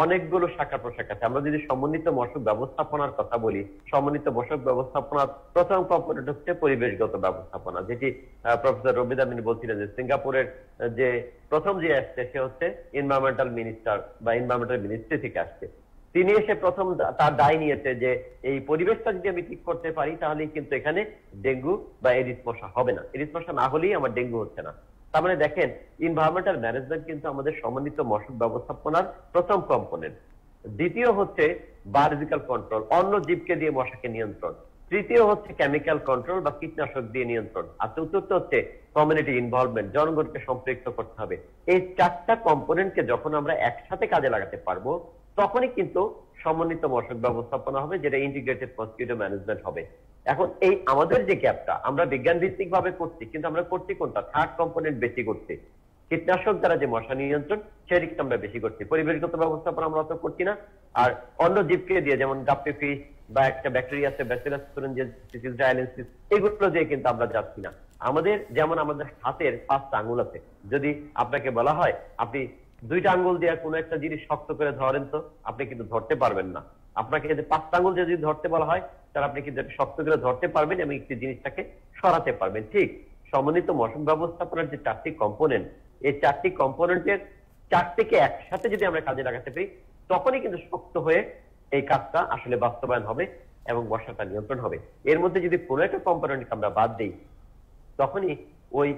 অনেকগুলো শাখা প্রশাখা আছে। আমরা যদি সমন্বিত মশক ব্যবস্থাপনার কথা বলি, সমন্বিত মশক ব্যবস্থাপনার প্রথম কম্পোনেন্ট হচ্ছে পরিবেশগত ব্যবস্থাপনা, যেটি প্রফেসর রবিদ আমিন বলছিলেন যে সিঙ্গাপুরের যে প্রথম যে আসছে সে হচ্ছে এনভায়রনমেন্টাল মিনিস্টার বা এনভায়রনমেন্টাল মিনিস্ট্রি থেকে আসছে। তিনি এসে প্রথম তার দায় নিয়েছে যে এই পরিবেশটা যদি আমি ঠিক করতে পারি তাহলেই কিন্তু এখানে ডেঙ্গু বা এডিস মশা হবে না, এডিস মশা না হলেই আমার ডেঙ্গু হচ্ছে না। তার মানে দেখেন, এনভায়রনমেন্টাল ম্যানেজমেন্ট কিন্তু আমাদের সমন্বিত মশক ব্যবস্থাপনার প্রথম কম্পোনেন্ট। দ্বিতীয় হচ্ছে বায়োলজিক্যাল কন্ট্রোল, অন্য জীবকে দিয়ে মশাকে নিয়ন্ত্রণ। তৃতীয় হচ্ছে কেমিক্যাল কন্ট্রোল বা কীটনাশক দিয়ে নিয়ন্ত্রণ। আর চতুর্থ হচ্ছে কমিউনিটি ইনভলভমেন্ট, জনগণকে সম্পৃক্ত করতে হবে। এই চারটা কম্পোনেন্টকে যখন আমরা একসাথে কাজে লাগাতে পারবো, তখনই কিন্তু সমন্বিত মশক ব্যবস্থাপনা হবে, যেটা ইন্টিগ্রেটেড মসকিউটো ম্যানেজমেন্ট হবে। এখন এই আমাদের যে গ্যাপটা, আমরা বিজ্ঞান ভিত্তিক ভাবে করছি, কিন্তু আমরা করছি কোনটা? থার্ড কম্পোনেন্ট বেশি করছি, কীটনাশক দ্বারা যে মশা নিয়ন্ত্রণ সেদিকটা আমরা বেশি করছি, পরিবেশগত ব্যবস্থাপনা আমরা অত করছি না। আর অন্য জীবকে দিয়ে, যেমন গাপ্পি ফিশ বা একটা ব্যাকটেরিয়া আছে ব্যাসিলাস থুরিনজিস ডায়ালেন্সিস, এগুলো দিয়ে কিন্তু আমরা যাচ্ছি না। আমাদের যেমন আমাদের হাতের 5টা আঙ্গুল আছে, যদি আপনাকে বলা হয় আপনি 2টা আঙ্গুল দিয়ে কোনো একটা জিনিস শক্ত করে ধরেন, তো আপনি কিন্তু ধরতে পারবেন না। আপনাকে যদি 5টা আঙ্গুল দিয়ে যদি ধরতে বলা হয়, তাহলে আপনি কিন্তু শক্ত করে ধরতে পারবেন এবং একটি জিনিসটাকে সরাতে পারবেন। ঠিক সমন্বিত মশক ব্যবস্থাপনার যে 4টি কম্পোনেন্ট, এই 4টি কম্পোনেন্টের 4টিকে একসাথে যদি আমরা কাজে লাগাতে পারি, তখনই কিন্তু শক্ত হয়ে এই কাজটা আসলে বাস্তবায়ন হবে এবং মশাটা নিয়ন্ত্রণ হবে। এর মধ্যে যদি কোনো একটা কম্পোনেন্টকে আমরা বাদ দিই, তখনই ওই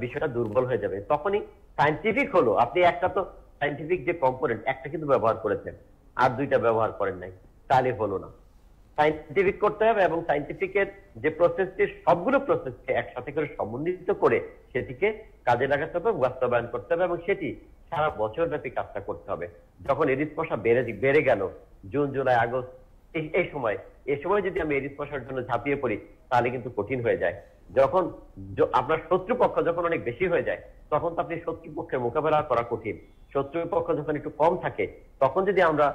বিষয়টা দুর্বল হয়ে যাবে। তখনই সায়েন্টিফিক হলো, আপনি একটা তো সায়েন্টিফিক যে কম্পোনেন্ট একটা কিন্তু ব্যবহার করেছেন, আর 2টা ব্যবহার করেন নাই, তাহলে হলো না। সায়েন্টিফিক করতে হবে এবং সায়েন্টিফিকের যে প্রসেসটি, সবগুলো প্রসেসকে একসাথে করে সমন্বিত করে সেটিকে কাজে লাগাতে হবে, বাস্তবায়ন করতে হবে এবং সেটি সারা বছর ব্যাপী কাজটা করতে হবে। যখন এডিস মশা বেড়ে গেল জুন জুলাই আগস্ট এই সময় যদি আমি এডিস মশার জন্য ঝাঁপিয়ে পড়ি, তাহলে কিন্তু কঠিন হয়ে যায়। যখন আপনার শত্রুপক্ষ যখন অনেক বেশি হয়ে যায়, তখন তো আপনি শত্রুপক্ষের মোকাবেলা করা কঠিন। শত্রুপক্ষ যখন একটু কম থাকে, তখন যদি আমরা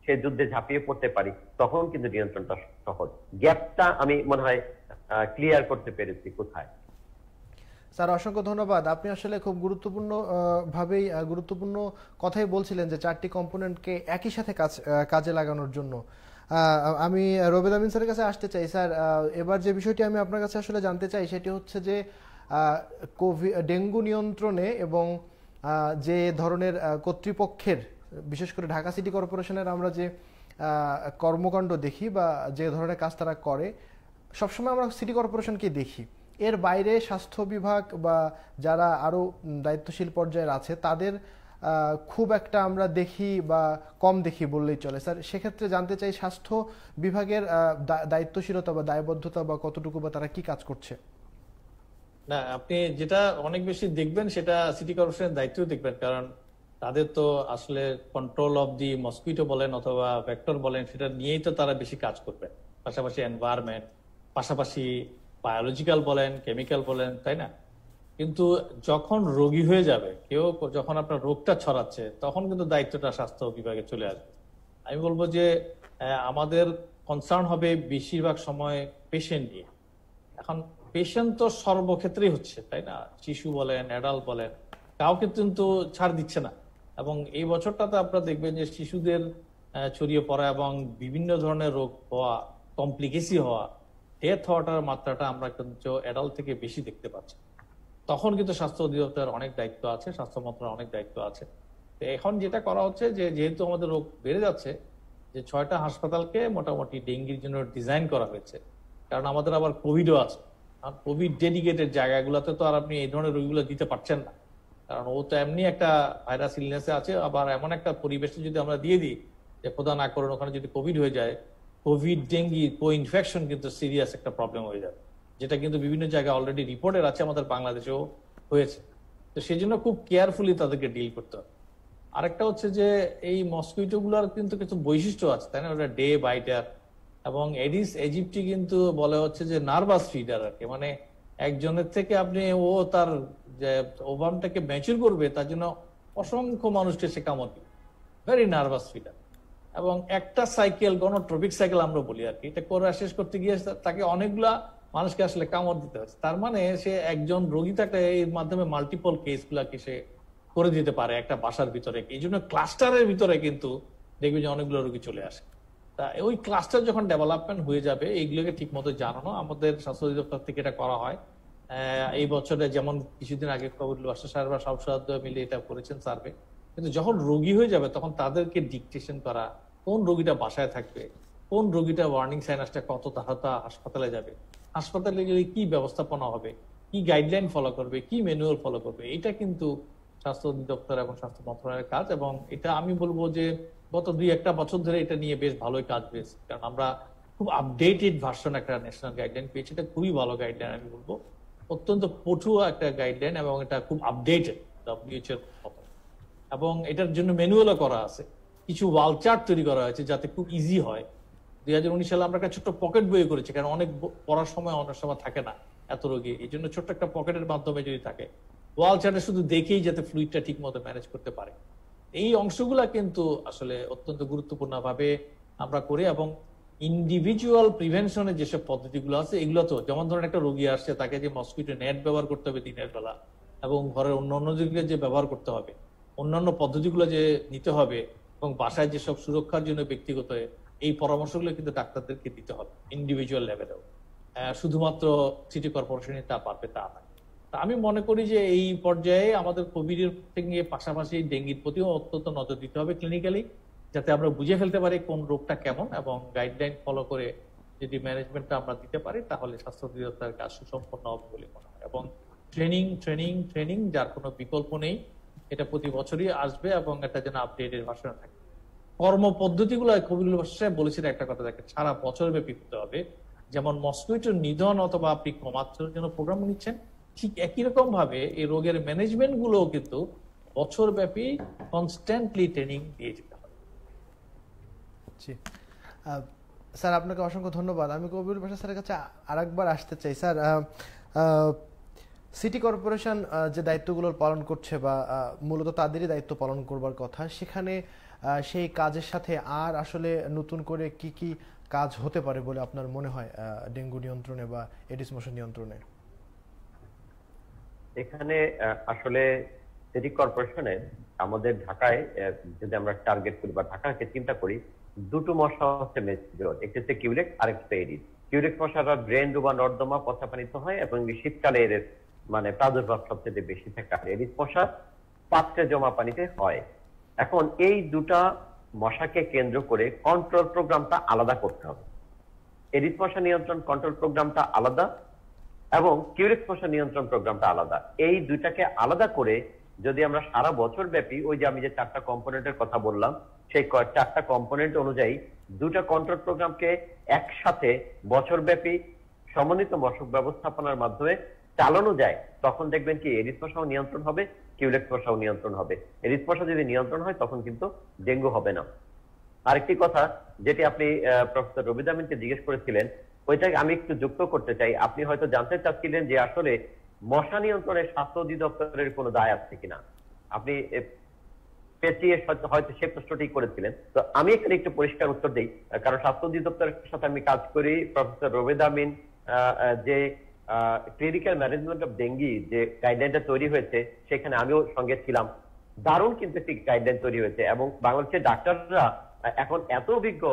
সেই যুদ্ধে ঝাঁপিয়ে পড়তে পারি, তখন কিন্তু নিয়ন্ত্রণটা সহজ। গ্যাপটা আমি মনে হয় ক্লিয়ার করতে পেরেছি কোথায়। স্যার অসংখ্য ধন্যবাদ। আপনি আসলে খুব গুরুত্বপূর্ণ কথাই বলছিলেন যে 4টি কম্পোনেন্টকে একই সাথে কাজে লাগানোর জন্য। আমি রবিদ আমিন স্যারের কাছে আসতে চাই। স্যার, এবার যে বিষয়টি আমি আপনার কাছে আসলে জানতে চাই সেটি হচ্ছে যে ডেঙ্গু নিয়ন্ত্রণে এবং যে ধরনের কর্তৃপক্ষের, বিশেষ করে ঢাকা সিটি কর্পোরেশনের আমরা যে কর্মকাণ্ড দেখি বা যে ধরনের কাজ তারা করে, সবসময় আমরা সিটি কর্পোরেশনকে দেখি। এর বাইরে স্বাস্থ্য বিভাগ বা যারা আরও দায়িত্বশীল পর্যায়ের আছে তাদের খুব একটা আমরা দেখি বা কম দেখি বললেই চলে। স্যার, সেক্ষেত্রে জানতে চাই স্বাস্থ্য বিভাগের দায়িত্বশীলতা বা দায়বদ্ধতা বা কতটুকু বা তারা কি কাজ করছে। না, আপনি যেটা অনেক বেশি দেখবেন সেটা সিটি কর্পোরেশনের দায়িত্ব দেখবেন, কারণ তাদের তো আসলে কন্ট্রোল অফ দি মসকিটো বলেন অথবা ভেক্টর বলেন, সেটা নিয়েই তো তারা বেশি কাজ করবে। পাশাপাশি এনভায়রনমেন্ট, পাশাপাশি বায়োলজিক্যাল বলেন, কেমিক্যাল বলেন, তাই না? কিন্তু যখন রোগী হয়ে যাবে কেউ, যখন আপনার রোগটা ছড়াচ্ছে, তখন কিন্তু দায়িত্বটা স্বাস্থ্য বিভাগে চলে আসবে। আমি বলবো যে আমাদের কনসার্ন হবে বেশিরভাগ সময় পেশেন্ট নিয়ে। এখন পেশেন্ট তো সর্বক্ষেত্রেই হচ্ছে, তাই না? শিশু বলেন, অ্যাডাল্ট বলেন, কাউকে কিন্তু ছাড় দিচ্ছে না। এবং এই বছরটাতে আপনারা দেখবেন যে শিশুদের ছড়িয়ে পড়া এবং বিভিন্ন ধরনের রোগ হওয়া, কমপ্লিকেসি হওয়া, ডেথ হওয়াটার মাত্রাটা আমরা কিন্তু অ্যাডাল্ট থেকে বেশি দেখতে পাচ্ছি। তখন কিন্তু স্বাস্থ্য অধিদপ্তরের অনেক দায়িত্ব আছে, স্বাস্থ্য মন্ত্রণালয়ের অনেক দায়িত্ব আছে। তো এখন যেটা করা হচ্ছে যে যেহেতু আমাদের রোগ বেড়ে যাচ্ছে, যে 6টা হাসপাতালকে মোটামুটি ডেঙ্গির জন্য ডিজাইন করা হয়েছে, কারণ আমাদের আবার কোভিডও আছে। আর কোভিড ডেডিকেটেড জায়গাগুলোতে তো আর আপনি এই ধরনের রোগীগুলো দিতে পারছেন না, কারণ ও তো এমনি একটা ভাইরাস ইলনেসে আছে, আবার এমন একটা পরিবেশে যদি আমরা দিয়ে দিই যে খোদা না করেন ওখানে যদি কোভিড হয়ে যায়, কোভিড ডেঙ্গি কো ইনফেকশন কিন্তু সিরিয়াস একটা প্রবলেম হয়ে যাবে, যেটা কিন্তু বিভিন্ন জায়গায় অলরেডি রিপোর্টের আছে, আমাদের বাংলাদেশেও হয়েছে। তো সেই জন্য খুব কেয়ারফুলি তাদেরকে ডিল করতে হবে। আরেকটা হচ্ছে যে এই মসকুইটো গুলার কিন্তু কিছু বৈশিষ্ট্য আছে, তাই না? ওটা ডে বাইটার, এবং এডিস ইজিপ্টি কিন্তু বলে হচ্ছে যে নার্ভাস ফিডার আর কি, মানে একজনের থেকে আপনি ও তার যে ওভামটাকে ম্যাচিউর করবে তার জন্য অসংখ্য মানুষকে সে কামড় দিবে, ভেরি নার্ভাস ফিডার। এবং একটা সাইকেল, গণট্রপিক সাইকেল আমরা বলি আর কি, এটা করে শেষ করতে গিয়ে তাকে অনেকগুলা মানুষকে আসলে কামড় দিতে হচ্ছে। তার মানে সে একজন রোগী তাকে এর মাধ্যমে মাল্টিপল কেস গুলাকে সে করে দিতে পারে একটা বাসার ভিতরে। এই জন্য ক্লাস্টারের ভিতরে কিন্তু দেখবে যে অনেকগুলো রোগী চলে আসে। তা ওই ক্লাস্টার যখন ডেভেলপমেন্ট হয়ে যাবে, এইগুলোকে ঠিক মতো জানানো, আমাদের স্বাস্থ্য অধিদপ্তর থেকে এটা করা হয়। এই বছরে যেমন কিছুদিন আগে সব মিলে এটা করেছেন সার্ভে। কিন্তু যখন রোগী হয়ে যাবে তখন তাদেরকে ডিকটেশন করা, কোন রোগীটা বাসায় থাকবে, কোন রোগীটা ওয়ার্নিং সাইনাসটা কত তাড়াতাড়ি হাসপাতালে যাবে, হাসপাতালে গেলে কি ব্যবস্থাপনা হবে, কি গাইডলাইন ফলো করবে, কি ম্যানুয়াল ফলো করবে, এটা কিন্তু স্বাস্থ্য অধিদপ্তর এবং স্বাস্থ্য মন্ত্রণালয়ের কাজ। এবং এটা আমি বলবো যে গত 2-1 বছর ধরে এটা নিয়ে বেশ ভালোই কাজ পেয়েছে, কারণ আমরা খুব আপডেটেড ভার্সন একটা ন্যাশনাল গাইডলাইন পেয়েছি। এটা খুবই ভালো গাইডলাইন, আমি বলবো অত্যন্ত পটুয়া একটা গাইডলাইন, এবং এটা খুব আপডেটেড WHO এর মতো। এবং এটার জন্য ম্যানুয়ালও করা আছে, কিছু ওয়াল চার্ট তৈরি করা হয়েছে যাতে খুব ইজি হয়। 2019 সালে আমরা একটা ছোট্ট পকেট বই করেছি, কারণ অনেক পড়ার সময় অনেক সময় থাকে না এত রোগী, এই জন্য ছোট্ট একটা পকেটের মাধ্যমে যদি থাকে, ওয়াল চার্টে শুধু দেখেই যাতে ফ্লুইডটা ঠিক মতো ম্যানেজ করতে পারে। এই অংশগুলা কিন্তু আসলে অত্যন্ত গুরুত্বপূর্ণ ভাবে আমরা করি। এবং ইন্ডিভিজুয়াল প্রিভেনশনের যেসব পদ্ধতিগুলো আছে, এগুলো তো যেমন ধরেন একটা রোগী আসছে, তাকে যে মসকুইটো নেট ব্যবহার করতে হবে দিনের বেলা, এবং ঘরের অন্যান্য দিকে যে ব্যবহার করতে হবে, অন্যান্য পদ্ধতিগুলো যে নিতে হবে, এবং বাসায় যেসব সুরক্ষার জন্য ব্যক্তিগত এই পরামর্শগুলো কিন্তু ডাক্তারদেরকে দিতে হবে ইন্ডিভিজুয়াল লেভেলেও। শুধুমাত্র সিটি কর্পোরেশনে তা পারবে তা নয়। আমি মনে করি যে এই পর্যায়ে আমাদের কোভিড এর থেকে পাশাপাশি ডেঙ্গির প্রতিও অত্যন্ত নজর দিতে হবে ক্লিনিক্যালি, যাতে আমরা বুঝে ফেলতে পারি কোন রোগটা কেমন, এবং গাইডলাইন ফলো করে যদি ম্যানেজমেন্টটা আমরা দিতে পারি, তাহলে স্বাস্থ্য অধিদপ্তরের কাজ সুসম্পন্ন হবে বলে মনে হয়। এবং ট্রেনিং ট্রেনিং ট্রেনিং যার কোনো বিকল্প নেই, এটা প্রতি বছরই আসবে, এবং এটা যেন আপডেটেড ভার্সন থাকে। কর্ম পদ্ধতিগুলো কবিরুল বাসায় বলেছেন একটা কথা, দেখেন সারা বছর ব্যাপী করতে হবে। যেমন মসকুইটো নিধন অথবা আপনি কমানোর জন্য প্রোগ্রাম নিচ্ছেন, ঠিক একই রকম ভাবে এই রোগের ম্যানেজমেন্ট গুলো কিন্তু বছর ব্যাপী কনস্ট্যান্টলি ট্রেনিং দিয়ে যেতে হবে। স্যার আপনাকে অসংখ্য ধন্যবাদ। আমি কবিরুল বাশা স্যারের কাছে আরেকবার আসতে চাই। স্যার, সিটি কর্পোরেশন যে দায়িত্বগুলো পালন করছে, বা মূলত তাদেরই দায়িত্ব পালন করবার কথা, সেখানে সেই কাজের সাথে আর আসলে নতুন করে কি কি কাজ হতে পারে বলে আপনার মনে হয় ডেঙ্গু নিয়ন্ত্রণে বা এডিস মশা নিয়ন্ত্রণে? এখানে আসলে সিটি কর্পোরেশনে আমাদের ঢাকায় যদি আমরা টার্গেট করি বা ঢাকাকে চিন্তা করি, দুটো মশা হচ্ছে মেজর, একটি হচ্ছে কিউলেক্স আর একটা এডিস। কিউলেক্স মশাটা ব্রেন বা নর্দমা পচাপানিত হয়, এবং শীতকালে এর মানে প্রাদুর্ভাব সবচেয়ে বেশি থাকে। আর এডিস মশা পাত্রে জমা পানিতে হয়। এখন এই দুটা মশাকে কেন্দ্র করে কন্ট্রোল প্রোগ্রামটা আলাদা করতে হবে। এডিস মশা নিয়ন্ত্রণ কন্ট্রোল প্রোগ্রামটা আলাদা, এবং কিউলেক্স মশা নিয়ন্ত্রণ প্রোগ্রামটা আলাদা। এই দুইটাকে আলাদা করে যদি আমরা সারা বছর ব্যাপী, ওই যে আমি যে 4টা কম্পোনেন্টের কথা বললাম, সেই 4টা কম্পোনেন্ট অনুযায়ী দুটা কন্ট্রোল প্রোগ্রামকে একসাথে বছর ব্যাপী সমন্বিত মশক ব্যবস্থাপনার মাধ্যমে চালানো যায়, তখন দেখবেন কি এডিস মশাও নিয়ন্ত্রণ হবে, কিউলেক্স মশাও নিয়ন্ত্রণ হবে। এডিস মশা যদি নিয়ন্ত্রণ হয় তখন কিন্তু ডেঙ্গু হবে না। আরেকটি কথা যেটি আপনি প্রফেসর রবিদ আমিনকে জিজ্ঞেস করেছিলেন, ওইটাকে আমি একটু যুক্ত করতে চাই। আপনি হয়তো জানতে চাচ্ছিলেন যে আসলে মশা নিয়ন্ত্রণে স্বাস্থ্য অধিদপ্তরের কোনো দায় আছে কিনা। আপনি পেঁচিয়ে হয়তো সে প্রশ্নটি করেছিলেন। তো আমি এখানে একটু পরিষ্কার উত্তর দিই, কারণ স্বাস্থ্য অধিদপ্তরের সাথে আমি কাজ করি। প্রফেসর রবিদ আমিন যে ক্লিনিক্যাল ম্যানেজমেন্ট অফ ডেঙ্গি যে গাইডলাইনটা তৈরি হয়েছে, সেখানে আমিও সঙ্গে ছিলাম। দারুণ কিন্তু একটি গাইডলাইন তৈরি হয়েছে, এবং বাংলাদেশের ডাক্তাররা এখন এত অভিজ্ঞ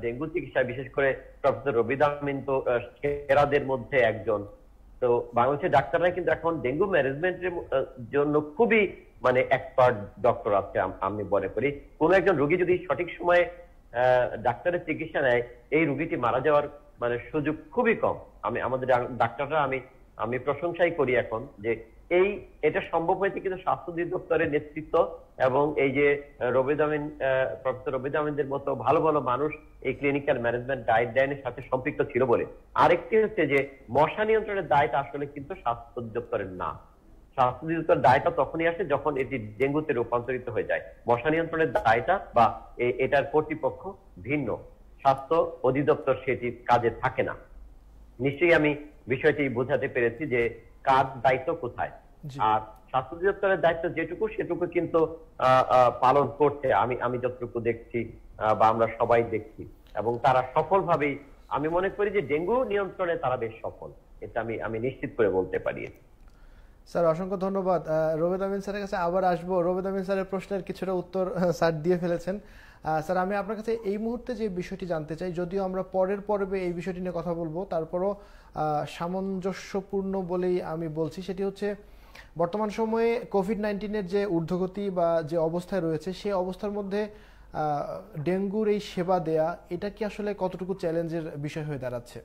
ডেঙ্গু চিকিৎসায়, বিশেষ করে প্রফেসর রবিদ আমিন তো সেরাদের মধ্যে একজন। তো বাংলাদেশের ডাক্তাররা কিন্তু এখন ডেঙ্গু ম্যানেজমেন্টের জন্য খুবই মানে এক্সপার্ট ডক্টর আছে আমি মনে করি। কোন একজন রোগী যদি সঠিক সময়ে ডাক্তারের চিকিৎসা নেয়, এই রোগীটি মারা যাওয়ার মানে সুযোগ খুবই কম। আমাদের ডাক্তাররা আমি প্রশংসাই করি এখন যে এটা সম্ভব হয়েছে কিন্তু স্বাস্থ্য অধিদপ্তরের নেতৃত্ব এবং এই যে প্রফেসর রবিদ আমিনদের মতো ভালো ভালো মানুষ এই ক্লিনিক্যাল ম্যানেজমেন্ট গাইডলাইনের সাথে সম্পৃক্ত ছিল বলে। আরেকটি হচ্ছে যে মশা নিয়ন্ত্রণের দায়টা আসলে কিন্তু স্বাস্থ্য অধিদপ্তরের না। স্বাস্থ্য অধিদপ্তরের দায়টা তখনই আসে যখন এটি ডেঙ্গুতে রূপান্তরিত হয়ে যায়। মশা নিয়ন্ত্রণের দায়টা বা এটার কর্তৃপক্ষ ভিন্ন, স্বাস্থ্য অধিদপ্তর সেটি কাজে থাকে না। নিশ্চয়ই আমি বিষয়টি বোঝাতে পেরেছি যে কার দায়িত্ব কোথায়। আর স্বাস্থ্য অধিদপ্তরের দায়িত্ব যেটুকু সেটুকু কিন্তু পালন করছে আমি যতটুকু দেখছি বা আমরা সবাই দেখছি, এবং তারা সফলভাবেই আমি মনে করি যে ডেঙ্গু নিয়ন্ত্রণে তারা বেশ সফল, এটা আমি নিশ্চিত করে বলতে পারি। স্যার অসংখ্য ধন্যবাদ। রবিদ আমিন স্যারের কাছে আবার আসবো। রবিদ আমিন স্যারের প্রশ্নের কিছুটা উত্তর স্যার দিয়ে ফেলেছেন। স্যার আমি আপনার কাছে এই মুহূর্তে যে বিষয়টি জানতে চাই, যদিও আমরা পরের পর্বে এই বিষয়টি নিয়ে কথা বলবো, তারপরও সামঞ্জস্যপূর্ণ বলেই আমি বলছি, সেটি হচ্ছে বর্তমান সময়ে কোভিড-19-এর যে ঊর্ধ্বগতি বা যে অবস্থায় রয়েছে, সেই অবস্থার মধ্যে ডেঙ্গুর এই সেবা দেয়া, এটা কি আসলে কতটুকু চ্যালেঞ্জের বিষয় হয়ে দাঁড়াচ্ছে?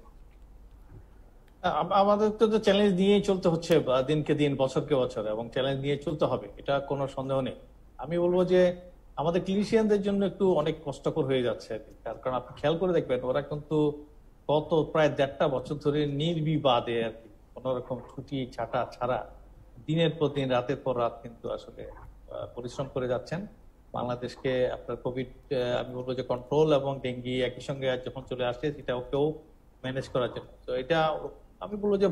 আমাদের তো চ্যালেঞ্জ নিয়েই চলতে হচ্ছে দিনকে দিন, বছরকে বছর, এবং চ্যালেঞ্জ নিয়ে চলতে হবে, এটা কোনো সন্দেহ নেই। আমি বলবো যে আমাদের ক্লিনিশিয়ানদের জন্য একটু অনেক কষ্টকর হয়ে যাচ্ছে, কারণ আপনি খেয়াল করে দেখবেন ওরা কিন্তু গত প্রায় 1.5 বছর ধরে নির্বিবাদে আর কি কোন রকম ছুটি ছাটা ছাড়া দিনের পর দিন, রাতের পর রাত কিন্তু আসলে পরিশ্রম করে যাচ্ছেন বাংলাদেশকে আপনার কোভিড আমি বলবো যে কন্ট্রোল এবং ডেঙ্গি একই সঙ্গে যখন চলে আসছে সেটা ওকেও ম্যানেজ করার জন্য। তো এটা আমি বলবো যে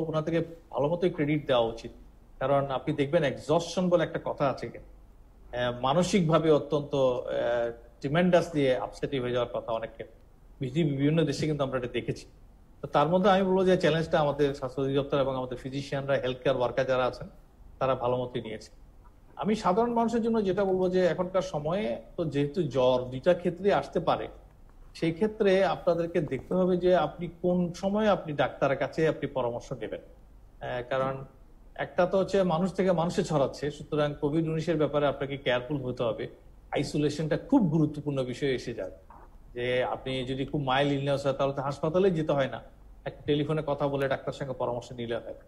ওনাদেরকে ভালো মতোই ক্রেডিট দেওয়া উচিত, কারণ আপনি দেখবেন এক্সস্টন বলে একটা কথা আছে, মানসিক ভাবে অত্যন্ত ট্রিমেন্ডাস দিয়ে আপসেটি হয়ে যাওয়ার কথা অনেককে বিভিন্ন দেশে কিন্তু আমরা এটা দেখেছি। তো তার মধ্যে আমি বলবো যে চ্যালেঞ্জটা আমাদের স্বাস্থ্য অধিদপ্তর এবং আমাদের ফিজিশিয়ানরা, হেলথ কেয়ার ওয়ার্কার যারা আছেন, তারা ভালো মতোই নিয়েছে। আমি সাধারণ মানুষের জন্য যেটা বলবো যে এখনকার সময়ে তো যেহেতু জ্বর দুইটা ক্ষেত্রে আসতে পারে, সেই ক্ষেত্রে আপনাদেরকে দেখতে হবে যে আপনি কোন সময় আপনি ডাক্তারের কাছে আপনি পরামর্শ নেবেন। কারণ একটা তো হচ্ছে মানুষ থেকে মানুষে ছড়াচ্ছে, সুতরাং কোভিড-19 ব্যাপারে আপনাকে কেয়ারফুল হতে হবে। আইসোলেশনটা খুব গুরুত্বপূর্ণ বিষয় এসে যায়, যে আপনি যদি খুব মাইল্ড ইলনেস হয় তাহলে তো হাসপাতালে যেতে হয় না, একটা টেলিফোনে কথা বলে ডাক্তার সঙ্গে পরামর্শ নিলে হয়।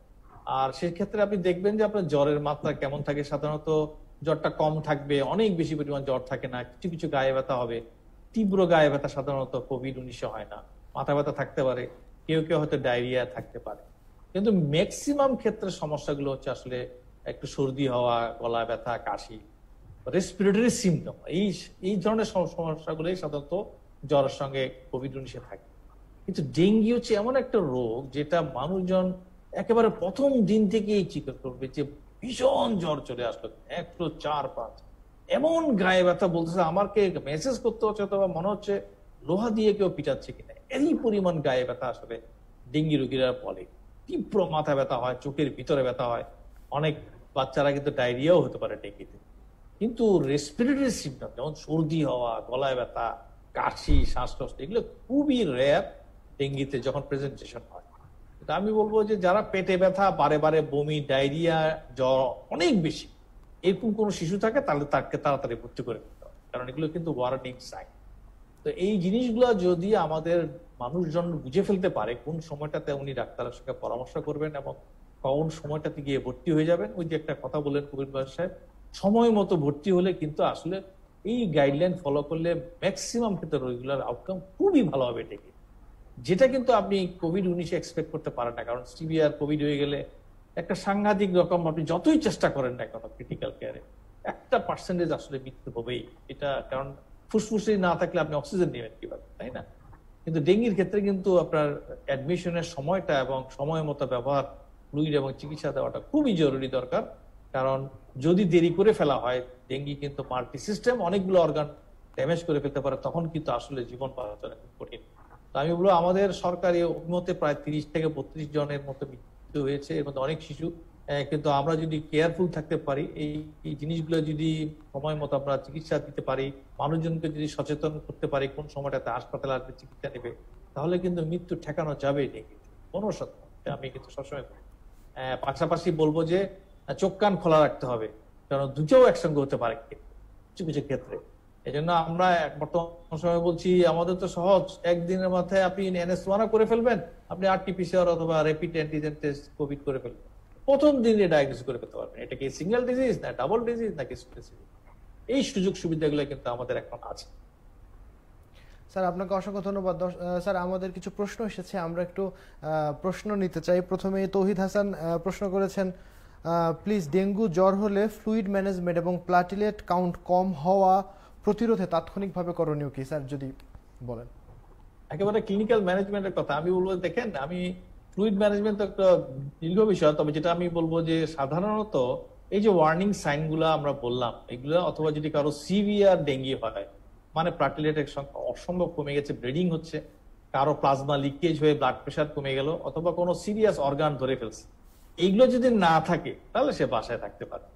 আর সেক্ষেত্রে আপনি দেখবেন যে আপনার জ্বরের মাত্রা কেমন থাকে। সাধারণত জ্বরটা কম থাকবে, অনেক বেশি পরিমাণ জ্বর থাকে না, কিছু কিছু গায়ে ব্যথা হবে। তীব্র গায়ে ব্যথা সাধারণত কোভিড-19 হয় না, মাথা ব্যথা থাকতে পারে, কেউ কেউ হয়তো ডায়রিয়া থাকতে পারে, কিন্তু ম্যাক্সিমাম ক্ষেত্রে সমস্যাগুলো হচ্ছে আসলে একটু সর্দি হওয়া, গলা ব্যথা, কাশি, রেসপিরেটরি সিমটম, এই ধরনের সমস্যাগুলোই সাধারণত জ্বরের সঙ্গে কোভিড-19 থাকে। কিন্তু ডেঙ্গি হচ্ছে এমন একটা রোগ যেটা মানুষজন একেবারে প্রথম দিন থেকেই চিন্তা করবে যে ভীষণ জ্বর চলে আসলো, 104-5, এমন গায়ে ব্যথা বলতেছে, আমাকে মেসেজ করতে হচ্ছে অথবা মনে হচ্ছে লোহা দিয়ে কেউ পিটাচ্ছে কিনা, এই পরিমাণ গায়ে ব্যথা আসলে ডেঙ্গি রোগীরা বলে। তীব্র মাথা ব্যথা হয়, চোখের ভিতরে ব্যথা হয়, অনেক বাচ্চারা কিন্তু ডায়রিয়াও হতে পারে ডেঙ্গিতে। কিন্তু রেসপিরেটরি সিমটম যেমন সর্দি হওয়া, গলায় ব্যথা, কাশি, শ্বাসকষ্ট, এগুলো খুবই রেয়ার ডেঙ্গিতে যখন প্রেজেন্টেশন হয়। আমি বলবো যে যারা পেটে ব্যথা, বারে বারে বমি, ডায়রিয়া, জ্বর অনেক বেশি, এরকম কোন শিশু থাকে তাহলে তাকে তাড়াতাড়ি ভর্তি করে দিতে হবে, কারণ এগুলো কিন্তু ওয়ার্নিং সাইন। তো এই জিনিসগুলো যদি আমাদের মানুষজন বুঝে ফেলতে পারে, কোন সময়টাতে উনি ডাক্তারের সঙ্গে পরামর্শ করবেন এবং কোন সময়টাতে গিয়ে ভর্তি হয়ে যাবেন, ওই যে একটা কথা বললেন কবির সাহেব, সময় মতো ভর্তি হলে কিন্তু আসলে এই গাইডলাইন ফলো করলে ম্যাক্সিমাম ক্ষেত্রে রোগীগুলোর আউটকাম খুবই ভালো হবে ডেঙ্গি, যেটা কিন্তু আপনি কোভিড-19 এক্সপেক্ট করতে পারেন না। কারণ সিভিয়ার কোভিড হয়ে গেলে একটা সাংঘাতিক রকম, আপনি যতই চেষ্টা করেন না কেন ক্রিটিক্যাল কেয়ারে, 1% আসলে মৃত্যু হবেই। এটা কারণ ফুসফুসে না থাকলে আপনি অক্সিজেন নেবেন কিভাবে, তাই না? কিন্তু ডেঙ্গির ক্ষেত্রে কিন্তু আপনার অ্যাডমিশনের সময়টা এবং সময় মতো ব্যবহার, ফ্লুইড এবং চিকিৎসা দেওয়াটা খুবই জরুরি দরকার। কারণ যদি দেরি করে ফেলা হয়, ডেঙ্গি কিন্তু মাল্টি সিস্টেম, অনেকগুলো অর্গান ড্যামেজ করে ফেলতে পারে, তখন কিন্তু আসলে জীবন বাঁচানো খুব কঠিন। তো আমি বলবো আমাদের সরকারি অভিমতে প্রায় 30 থেকে 32 জনের মতো মৃত্যু হয়েছে, এর মধ্যে অনেক শিশু। কিন্তু আমরা যদি কেয়ারফুল থাকতে পারি, এই জিনিসগুলো যদি সময় মতো আমরা চিকিৎসা দিতে পারি, মানুষজনকে যদি সচেতন করতে পারি কোন সময়টাতে হাসপাতালে আসবে, চিকিৎসা নেবে, তাহলে কিন্তু মৃত্যু ঠেকানো যাবে ডেঙ্গি, কোনো সত্য। আমি কিন্তু সবসময় পাশাপাশি বলবো যে চোখ কান খোলা রাখতে হবে, কারণ দুটোও একসঙ্গে হতে পারে কিছু কিছু ক্ষেত্রে। এই জন্য আমরা বর্তমান সময় বলছি আমাদের তো সহজ, একদিনের মাথায় আপনি NS1 করে ফেলবেন, আপনি RT-PCR অথবা র্যাপিড অ্যান্টিজেন টেস্ট কোভিড করে ফেলবেন, প্রথম দিনে ডায়াগনোস করে ফেলতে পারবেন এটা কি সিঙ্গেল ডিজিজ না ডাবল ডিজিজ নাকি স্পেসিফিক। এই সুযোগ সুবিধাগুলো কিন্তু আমাদের এখন আছে। স্যার আপনাকে অসংখ্য ধন্যবাদ। স্যার আমাদের কিছু প্রশ্ন এসেছে, আমরা একটু প্রশ্ন নিতে চাই। প্রথমে তৌহিদ হাসান প্রশ্ন করেছেন, প্লিজ ডেঙ্গু জ্বর হলে ফ্লুইড ম্যানেজমেন্ট এবং প্লাটিলেট কাউন্ট কম হওয়া প্রতিরোধে তাৎক্ষণিকভাবে করণীয় কি স্যার যদি বলেন। একেবারে ক্লিনিক্যাল ম্যানেজমেন্টের কথা আমি বলবো, দেখেন আমি ফ্লুইড ম্যানেজমেন্ট তো একটা দীর্ঘ বিষয়, তবে যেটা আমি বলবো যে সাধারণত এই যে ওয়ার্নিং সাইন গুলা আমরা বললাম এগুলা, অথবা যদি কারো সিভিয়ার ডেঙ্গি হয় মানে প্লাটিলেটের সংখ্যা অসম্ভব কমে গেছে, ব্লিডিং হচ্ছে, কারো প্লাজমা লিকেজ হয়ে ব্লাড প্রেশার কমে গেল, অথবা কোনো সিরিয়াস অর্গান ধরে ফেলছে, এইগুলো যদি না থাকে তাহলে সে বাসায় থাকতে পারে।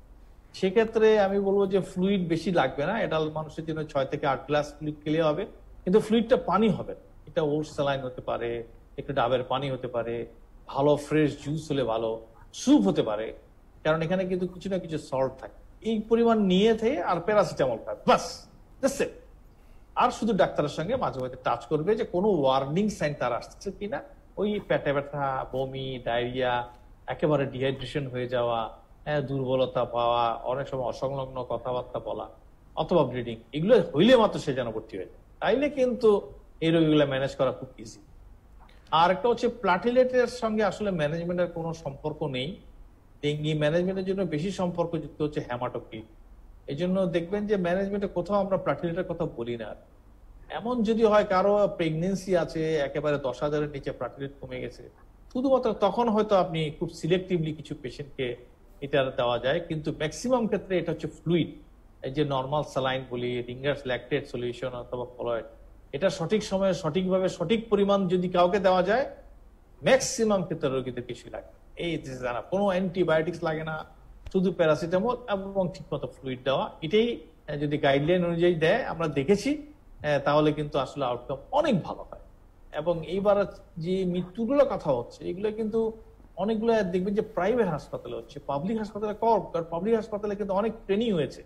সেক্ষেত্রে আমি বলবো যে ফ্লুইড বেশি লাগবে না, এটা মানুষের জন্য 6 থেকে 8 গ্লাস ফ্লুইড খেলে হবে, কিন্তু ফ্লুইডটা পানি হবে, এটা ওটস স্যালাইন হতে পারে, একটু ডাবের পানি হতে পারে, ভালো ফ্রেশ জুস হলে ভালো, স্যুপ হতে পারে, কারণ এখানে কিন্তু কিছু না কিছু সল্ট থাকে। এই পরিমাণ নিয়ে থেকে আর প্যারাসিটামল খাবে, বাস। আর শুধু ডাক্তারের সঙ্গে মাঝে মাঝে টাচ করবে যে কোনো ওয়ার্নিং সাইন তার আসছে কিনা, ওই পেটে ব্যথা, বমি, ডায়রিয়া, একেবারে ডিহাইড্রেশন হয়ে যাওয়া, দুর্বলতা পাওয়া, অনেক সময় অসংলগ্ন কথাবার্তা বলা অথবা ব্লিডিং, এগুলো হইলে মাত্র সে যেন ভর্তি হয়ে যায়, তাইলে কিন্তু এই রোগীগুলো ম্যানেজ করা খুব ইজি। আর একটা হচ্ছে প্লাটিলেটের সঙ্গে আসলে ম্যানেজমেন্টের কোনো সম্পর্ক নেই, ডেঙ্গি ম্যানেজমেন্টের জন্য বেশি সম্পর্ক যুক্ত হচ্ছে হেমাটোক্রিট। এই জন্য দেখবেন যে ম্যানেজমেন্টে কোথাও আমরা প্লাটিলেটের কথা বলি না। এমন যদি হয় কারো প্রেগনেন্সি আছে, একেবারে 10,000-এর নিচে প্লাটিলেট কমে গেছে, শুধুমাত্র তখন হয়তো আপনি খুব সিলেক্টিভলি কিছু পেশেন্টকে এটা দেওয়া যায়, কিন্তু ম্যাক্সিমাম ক্ষেত্রে এটা হচ্ছে ফ্লুইড, এই যে নর্মাল স্যালাইন বলি, রিঙ্গার্স ল্যাকটেট সলিউশন অথবা ফ্লুইড, এটা সঠিক সময়ে সঠিকভাবে সঠিক পরিমাণ যদি কাউকে দেওয়া যায়, ম্যাক্সিমাম ক্ষেত্রে রোগীদের কিছুই লাগে এই জানা, কোনো অ্যান্টিবায়োটিক্স লাগে না, শুধু প্যারাসিটামল এবং ঠিকমতো ফ্লুইড দেওয়া, এটাই যদি গাইডলাইন অনুযায়ী দেয় আমরা দেখেছি, তাহলে কিন্তু আসলে আউটকাম অনেক ভালো হয়। এবং এইবার যে মৃত্যুগুলো কথা হচ্ছে এগুলো কিন্তু অনেকগুলো দেখবেন যে প্রাইভেট হাসপাতালে হচ্ছে, পাবলিক হাসপাতালে কম, কারণ পাবলিক হাসপাতালে কিন্তু অনেক ট্রেনিং হয়েছে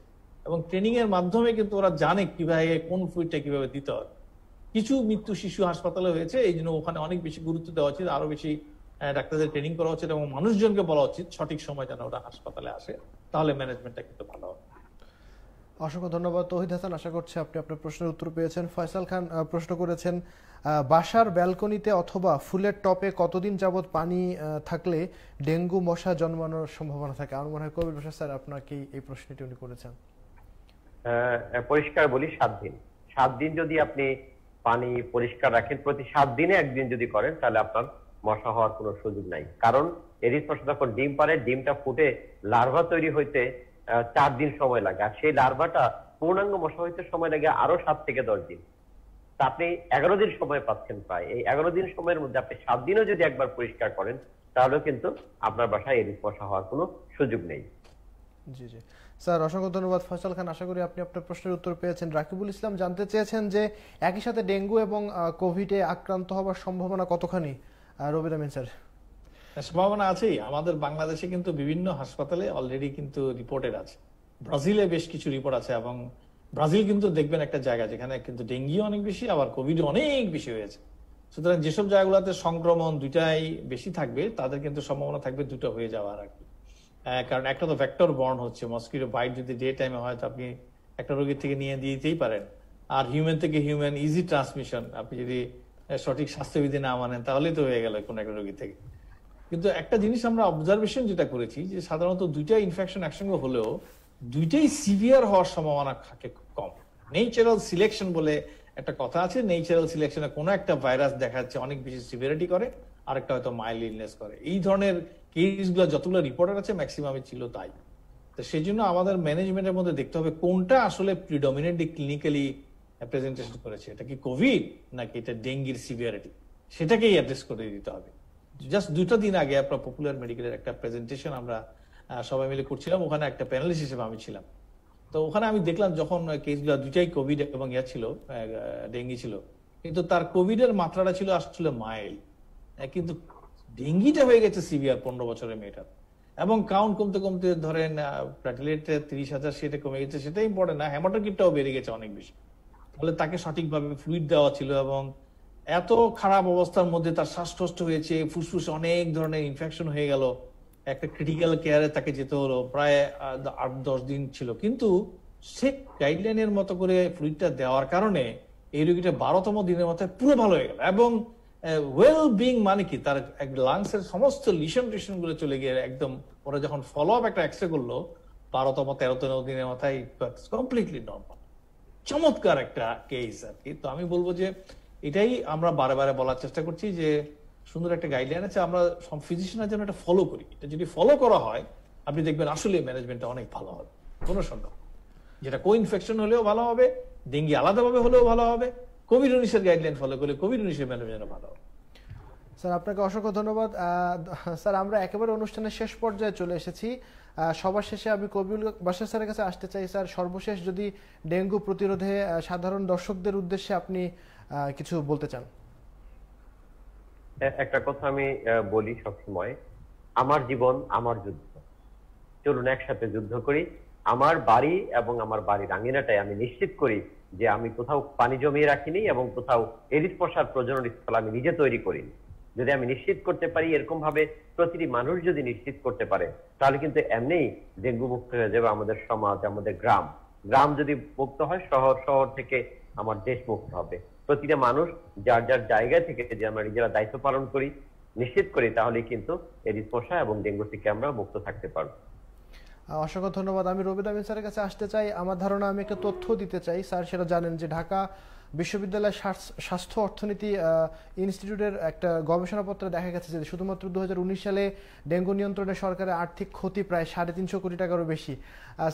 এবং ট্রেনিং এর মাধ্যমে কিন্তু ওরা জানে কিভাবে কোন ফ্লুইডটা কিভাবে দিতে হয়। কিছু মৃত্যু শিশু হাসপাতালে হয়েছে, এই জন্য ওখানে অনেক বেশি গুরুত্ব দেওয়া উচিত, আরো বেশি ডাক্তারদের ট্রেনিং করা উচিত এবং মানুষজনকে বলা উচিত সঠিক সময় যেন ওরা হাসপাতালে আসে, তাহলে ম্যানেজমেন্টটা কিন্তু ভালো হবে। অসংখ্য ধন্যবাদ তৌহিদ হাসান, আশা করছি আপনি আপনার প্রশ্নের উত্তর পেয়েছেন। ফয়সাল খান প্রশ্ন করেছেন, বাসার ব্যালকনিতে অথবা ফুলের টপে কতদিন যাবত পানি থাকলে ডেঙ্গু মশা জন্মানোর সম্ভাবনা থাকে? আমার মনে হয় কবির বাসা স্যার আপনাকে এই প্রশ্নটি উনি করেছেন। পরিষ্কার বলি 7 দিন। 7 দিন যদি আপনি পানি পরিষ্কার রাখেন, প্রতি 7 দিনে একদিন যদি করেন, তাহলে আপনার মশা হওয়ার কোনো সুযোগ নাই। কারণ এডিস মশা যখন ডিম পারে, ডিমটা ফুটে লার্ভা তৈরি হইতে 4 দিন সময় লাগে, আর সেই লার্ভাটা পূর্ণাঙ্গ মশা হইতে সময় লাগে আরো 7 থেকে 10 দিন। তা আপনি 11 দিন সময় পাচ্ছেন প্রায়। এই 11 দিন সময়ের মধ্যে আপনি 7 দিনও যদি একবার পরিষ্কার করেন, তাহলেও কিন্তু আপনার বাসায় এডিস মশা হওয়ার কোনো সুযোগ নেই। জি জি স্যার, অসংখ্য ধন্যবাদ ফয়সাল খান, আশা করি আপনি আপনার প্রশ্নের উত্তর পেয়েছেন। রাকিবুল ইসলাম জানতে চেয়েছেন যে একই সাথে ডেঙ্গু এবং কোভিডে আক্রান্ত হওয়ার সম্ভাবনা কতখানি? রবিদ আমিন স্যার। সম্ভাবনা আছেই, আমাদের বাংলাদেশে কিন্তু বিভিন্ন হাসপাতালে অলরেডি কিন্তু রিপোর্টেড আছে, ব্রাজিলে বেশ কিছু রিপোর্ট আছে, এবং ব্রাজিল কিন্তু দেখবেন একটা জায়গা যেখানে কিন্তু ডেঙ্গি অনেক বেশি, আবার কোভিড অনেক বেশি হয়েছে। সুতরাং যেসব জায়গাগুলোতে সংক্রমণ দুইটাই বেশি থাকবে তাদের কিন্তু সম্ভাবনা থাকবে দুটো হয়ে যাওয়ার আর কি। কারণ একটা তো ভেক্টর বর্ন হচ্ছে, মস্কিটো বাইট যদি ডে টাইমে হয় তো আপনি একটা রোগীর থেকে নিয়ে দিতেই পারেন, আর হিউম্যান থেকে হিউম্যান ইজি ট্রান্সমিশন, আপনি যদি সঠিক স্বাস্থ্যবিধি না মানেন তাহলেই তো হয়ে গেল কোন একটা রোগী থেকে। কিন্তু একটা জিনিস আমরা অবজারভেশন যেটা করেছি যে সাধারণত দুইটা ইনফেকশন একসঙ্গে হলেও দুইটাই সিভিয়ার হওয়ার সম্ভাবনা থাকে খুব কম। নেচারাল সিলেকশন বলে একটা কথা আছে, নেচারাল সিলেকশনে কোনো একটা ভাইরাস দেখা যাচ্ছে অনেক বেশি সিভিয়ারিটি করে, আরেকটা হয়তো মাইল্ড ইলনেস করে। এই ধরনের কেসগুলো যতগুলো রিপোর্টার আছে ম্যাক্সিমামই ছিল তাই। তো সেই জন্য আমাদের ম্যানেজমেন্টের মধ্যে দেখতে হবে কোনটা আসলে প্রিডমিনেন্টলি ক্লিনিক্যালি প্রেজেন্টেশন করেছে, এটা কি কোভিড নাকি এটা ডেঙ্গির সিভিয়ারিটি, সেটাকেই অ্যাড্রেস করে দিতে হবে। জাস্ট 2টা দিন আগে আপনার পপুলার মেডিকেলের একটা প্রেজেন্টেশন আমরা সবাই মিলে করছিলাম, ওখানে একটা প্যানেলিস্ট হিসেবে আমি ছিলাম। তো ওখানে আমি দেখলাম যখন কেসগুলো দুইটাই কোভিড এবং ছিল ডেঙ্গি ছিল, কিন্তু তার কোভিড এর মাত্রাটা ছিল আসলে মাইল্ড, কিন্তু ডেঙ্গিটা হয়ে গেছে সিভিয়ার 15 বছরের মেয়েটার, এবং কাউন্ট কমতে কমতে ধরেন প্লেটলেট 30,000 সেটা কমে গেছে, সেটা ইম্পর্টেন্ট না, হেমাটোক্রিটটাও বেড়ে গেছে অনেক বেশি। তাহলে তাকে সঠিকভাবে ফ্লুইড দেওয়া ছিল, এবং এত খারাপ অবস্থার মধ্যে তার শ্বাসকষ্ট হয়েছে, ফুসফুসে অনেক ধরনের ইনফেকশন হয়ে গেল, একটা ক্রিটিক্যাল কেয়ারে তাকে যেতে হলো, প্রায় 8-10 দিন ছিল। কিন্তু সে গাইডলাইনের মতো করে ফ্লুইডটা দেওয়ার কারণে এই রোগীটা 12তম দিনের মাথায় পুরো ভালো হয়ে গেল, এবং ওয়েল বিং মানে কি তার লাংসের সমস্ত লিশন টিশন গুলো চলে গিয়ে একদম, ওরা যখন ফলো আপ একটা এক্সরে করলো 12তম 13তম দিনের মাথায় কমপ্লিটলি নর্মাল। চমৎকার একটা কেস আর কি। তো আমি বলবো যে এটাই আমরা বারে বারে বলার চেষ্টা করছি যে সুন্দর একটা গাইডলাইন আছে, আমরা সব ফিজিশিয়ানের জন্য এটা ফলো করি। এটা যদি ফলো করা হয় আপনি দেখবেন আসলে ম্যানেজমেন্টটা অনেক ভালো হবে, কোনো সন্দেহ। যেটা কো ইনফেকশন হলেও ভালো হবে, ডেঙ্গি আলাদাভাবে হলেও ভালো হবে, কোভিড-19 গাইডলাইন ফলো করলে কোভিড-19 ম্যানেজমেন্ট ভালো হবে। স্যার আপনাকে অসংখ্য ধন্যবাদ। স্যার আমরা একেবারে অনুষ্ঠানের শেষ পর্যায়ে চলে এসেছি। সবার শেষে আমি কবিউল বাশার স্যারের কাছে আসতে চাই। স্যার সর্বশেষ যদি ডেঙ্গু প্রতিরোধে সাধারণ দর্শকদের উদ্দেশ্যে আপনি কিছু বলতে চান। একটা কথা আমি বলি সবসময়, আমার জীবন আমার যুদ্ধ, চলুন একসাথে যুদ্ধ করি। আমার বাড়ি এবং আমার বাড়ির আঙিনাটাই আমি নিশ্চিত করি যে আমি কোথাও পানি জমিয়ে রাখিনি এবং কোথাও এডিস মশার প্রজনন স্থল আমি নিজে তৈরি করিনি। যদি আমি নিশ্চিত করতে পারি, এরকম ভাবে প্রতিটি মানুষ যদি নিশ্চিত করতে পারে, তাহলে কিন্তু এমনিই ডেঙ্গু মুক্ত হয়ে যাবে আমাদের সমাজ, আমাদের গ্রাম। গ্রাম যদি মুক্ত হয়, শহর, শহর থেকে আমার দেশ মুক্ত হবে। প্রতিটা মানুষ যার যার জায়গা থেকে যদি আমরা নিজেরা দায়িত্ব পালন করি, নিশ্চিত করি, তাহলে কিন্তু এডিস মশা এবং ডেঙ্গু থেকে আমরা মুক্ত থাকতে পারবো। অসংখ্য ধন্যবাদ। আমি রবিদ আমিন স্যারের কাছে আসতে চাই। আমার ধারণা আমি একটা তথ্য দিতে চাই। স্যার সেটা জানেন যে ঢাকা বিশ্ববিদ্যালয়ের স্বাস্থ্য অর্থনীতি ইনস্টিটিউটের একটা গবেষণাপত্রে দেখা গেছে যে শুধুমাত্র 2019 সালে ডেঙ্গু নিয়ন্ত্রণে সরকারের আর্থিক ক্ষতি প্রায় 350 কোটি টাকারও বেশি।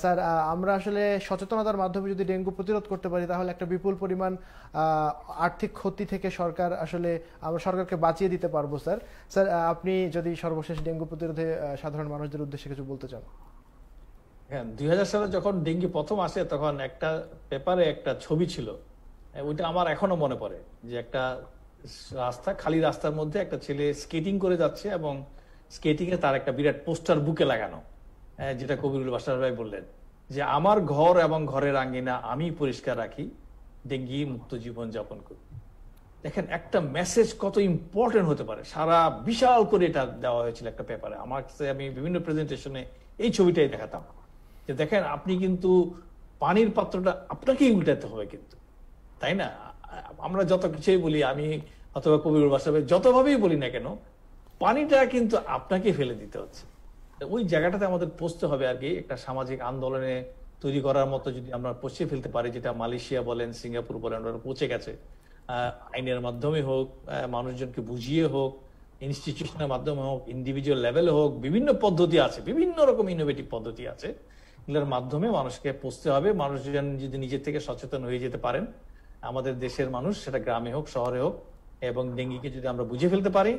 স্যার আমরা আসলে সচেতনতার মাধ্যমে যদি ডেঙ্গু প্রতিরোধ করতে পারি তাহলে একটা বিপুল পরিমাণ আর্থিক ক্ষতি থেকে সরকার আসলে আমরা সরকারকে বাঁচিয়ে দিতে পারবো। স্যার স্যার আপনি যদি সর্বশেষ ডেঙ্গু প্রতিরোধে সাধারণ মানুষদের উদ্দেশ্যে কিছু বলতে চান। হ্যাঁ, 2000 সালে যখন ডেঙ্গি প্রথম আসে তখন একটা পেপারে একটা ছবি ছিল, ওইটা আমার এখনো মনে পড়ে, যে একটা রাস্তা, খালি রাস্তার মধ্যে একটা ছেলে স্কেটিং করে যাচ্ছে এবং স্কেটিং এ তার একটা বিরাট পোস্টার বুকে লাগানো, যেটা কবিরুল বাশার ভাই বললেন যে আমার ঘর এবং ঘরের আঙ্গিনা আমি পরিষ্কার রাখি, ডেঙ্গি মুক্ত জীবন যাপন করি। দেখেন একটা মেসেজ কত ইম্পর্টেন্ট হতে পারে, সারা বিশাল করে এটা দেওয়া হয়েছিল একটা পেপারে। আমার কাছে আমি বিভিন্ন প্রেজেন্টেশনে এই ছবিটাই দেখাতাম যে দেখেন আপনি কিন্তু পানির পাত্রটা আপনাকেই উল্টাতে হবে কিন্তু, তাই না? আমরা যত কিছুই বলি, আমি অথবা কবির বাসাবে যতভাবেই বলি না কেন, পানিটা কিন্তু আপনাকে ফেলে দিতে হচ্ছে। ওই জায়গাটাতে আমাদের পৌঁছতে হবে আর কি, একটা সামাজিক আন্দোলনে তৈরি করার মতো যদি আমরা পৌঁছে ফেলতে পারি, যেটা মালয়েশিয়া বলেন, সিঙ্গাপুর বলেন, ওরা পৌঁছে গেছে। আইনের মাধ্যমে হোক, মানুষজনকে বুঝিয়ে হোক, ইনস্টিটিউশনের মাধ্যমে হোক, ইন্ডিভিজুয়াল লেভেলে হোক, বিভিন্ন পদ্ধতি আছে, বিভিন্ন রকম ইনোভেটিভ পদ্ধতি আছে, এগুলোর মাধ্যমে মানুষকে পৌঁছতে হবে। মানুষজন যদি নিজের থেকে সচেতন হয়ে যেতে পারেন, আমাদের দেশের মানুষ, সেটা গ্রামে হোক শহরে হোক, এবং ডেঙ্গিকে যদি আমরা বুঝে ফেলতে পারি,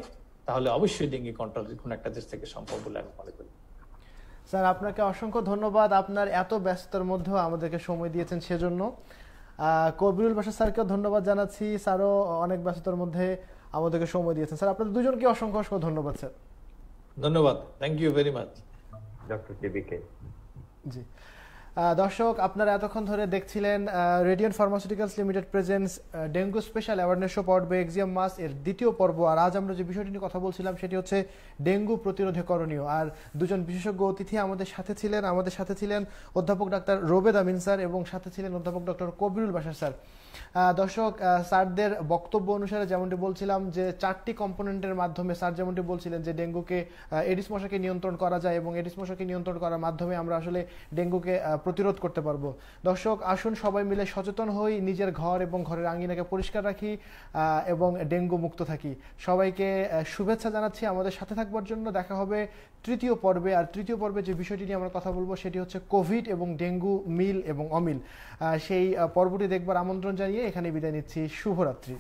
তাহলে অবশ্যই ডেঙ্গি কন্ট্রোল কোন একটা দেশ থেকে সম্ভব বলে আমি মনে করি। স্যার আপনাকে অসংখ্য ধন্যবাদ, আপনার এত ব্যস্ততার মধ্যেও আমাদেরকে সময় দিয়েছেন সেজন্য। কবিরুল বাশার স্যারকেও ধন্যবাদ জানাচ্ছি, স্যারও অনেক ব্যস্ততার মধ্যে আমাদেরকে সময় দিয়েছেন। স্যার আপনাদের দুজনকে অসংখ্য অসংখ্য ধন্যবাদ। স্যার ধন্যবাদ, thank you very much doctor কেবিকে। জি দর্শক, আপনারা এতক্ষণ ধরে দেখছিলেন Radiant Pharmaceuticals Limited presents dengue special awareness show powered by Axiom মাস এর দ্বিতীয় পর্ব। আর আজ আমরা যে বিষয়টি নিয়ে কথা বলছিলাম সেটি হচ্ছে ডেঙ্গু প্রতিরোধে করণীয়। আর দুজন বিশেষজ্ঞ অতিথি আমাদের সাথে ছিলেন অধ্যাপক ডাক্তার রোবেদ আমিন স্যার এবং সাথে ছিলেন অধ্যাপক ডক্টর কবিরুল বাশার স্যার। দর্শক, স্যারদের বক্তব্য অনুসারে যেমনটি বলছিলাম যে 4টি কম্পোনেন্টের মাধ্যমে স্যার যেমনটি বলছিলেন যে ডেঙ্গুকে, এডিস মশাকে নিয়ন্ত্রণ করা যায় এবং এডিস মশাকে নিয়ন্ত্রণ করার মাধ্যমে আমরা আসলে ডেঙ্গুকে প্রতিরোধ করতে পারবো। দর্শক আসুন সবাই মিলে সচেতন হই, নিজের ঘর এবং ঘরের আঙ্গিনাকে পরিষ্কার রাখি এবং ডেঙ্গু মুক্ত থাকি। সবাইকে শুভেচ্ছা জানাচ্ছি আমাদের সাথে থাকবার জন্য। দেখা হবে তৃতীয় পর্বে। আর তৃতীয় পর্বে যে বিষয়টি নিয়ে আমরা কথা বলবো সেটি হচ্ছে কোভিড এবং ডেঙ্গু, মিল এবং অমিল। সেই পর্বটি দেখবার আমন্ত্রণ জানিয়ে এখানে বিদায় নিচ্ছি। শুভরাত্রি।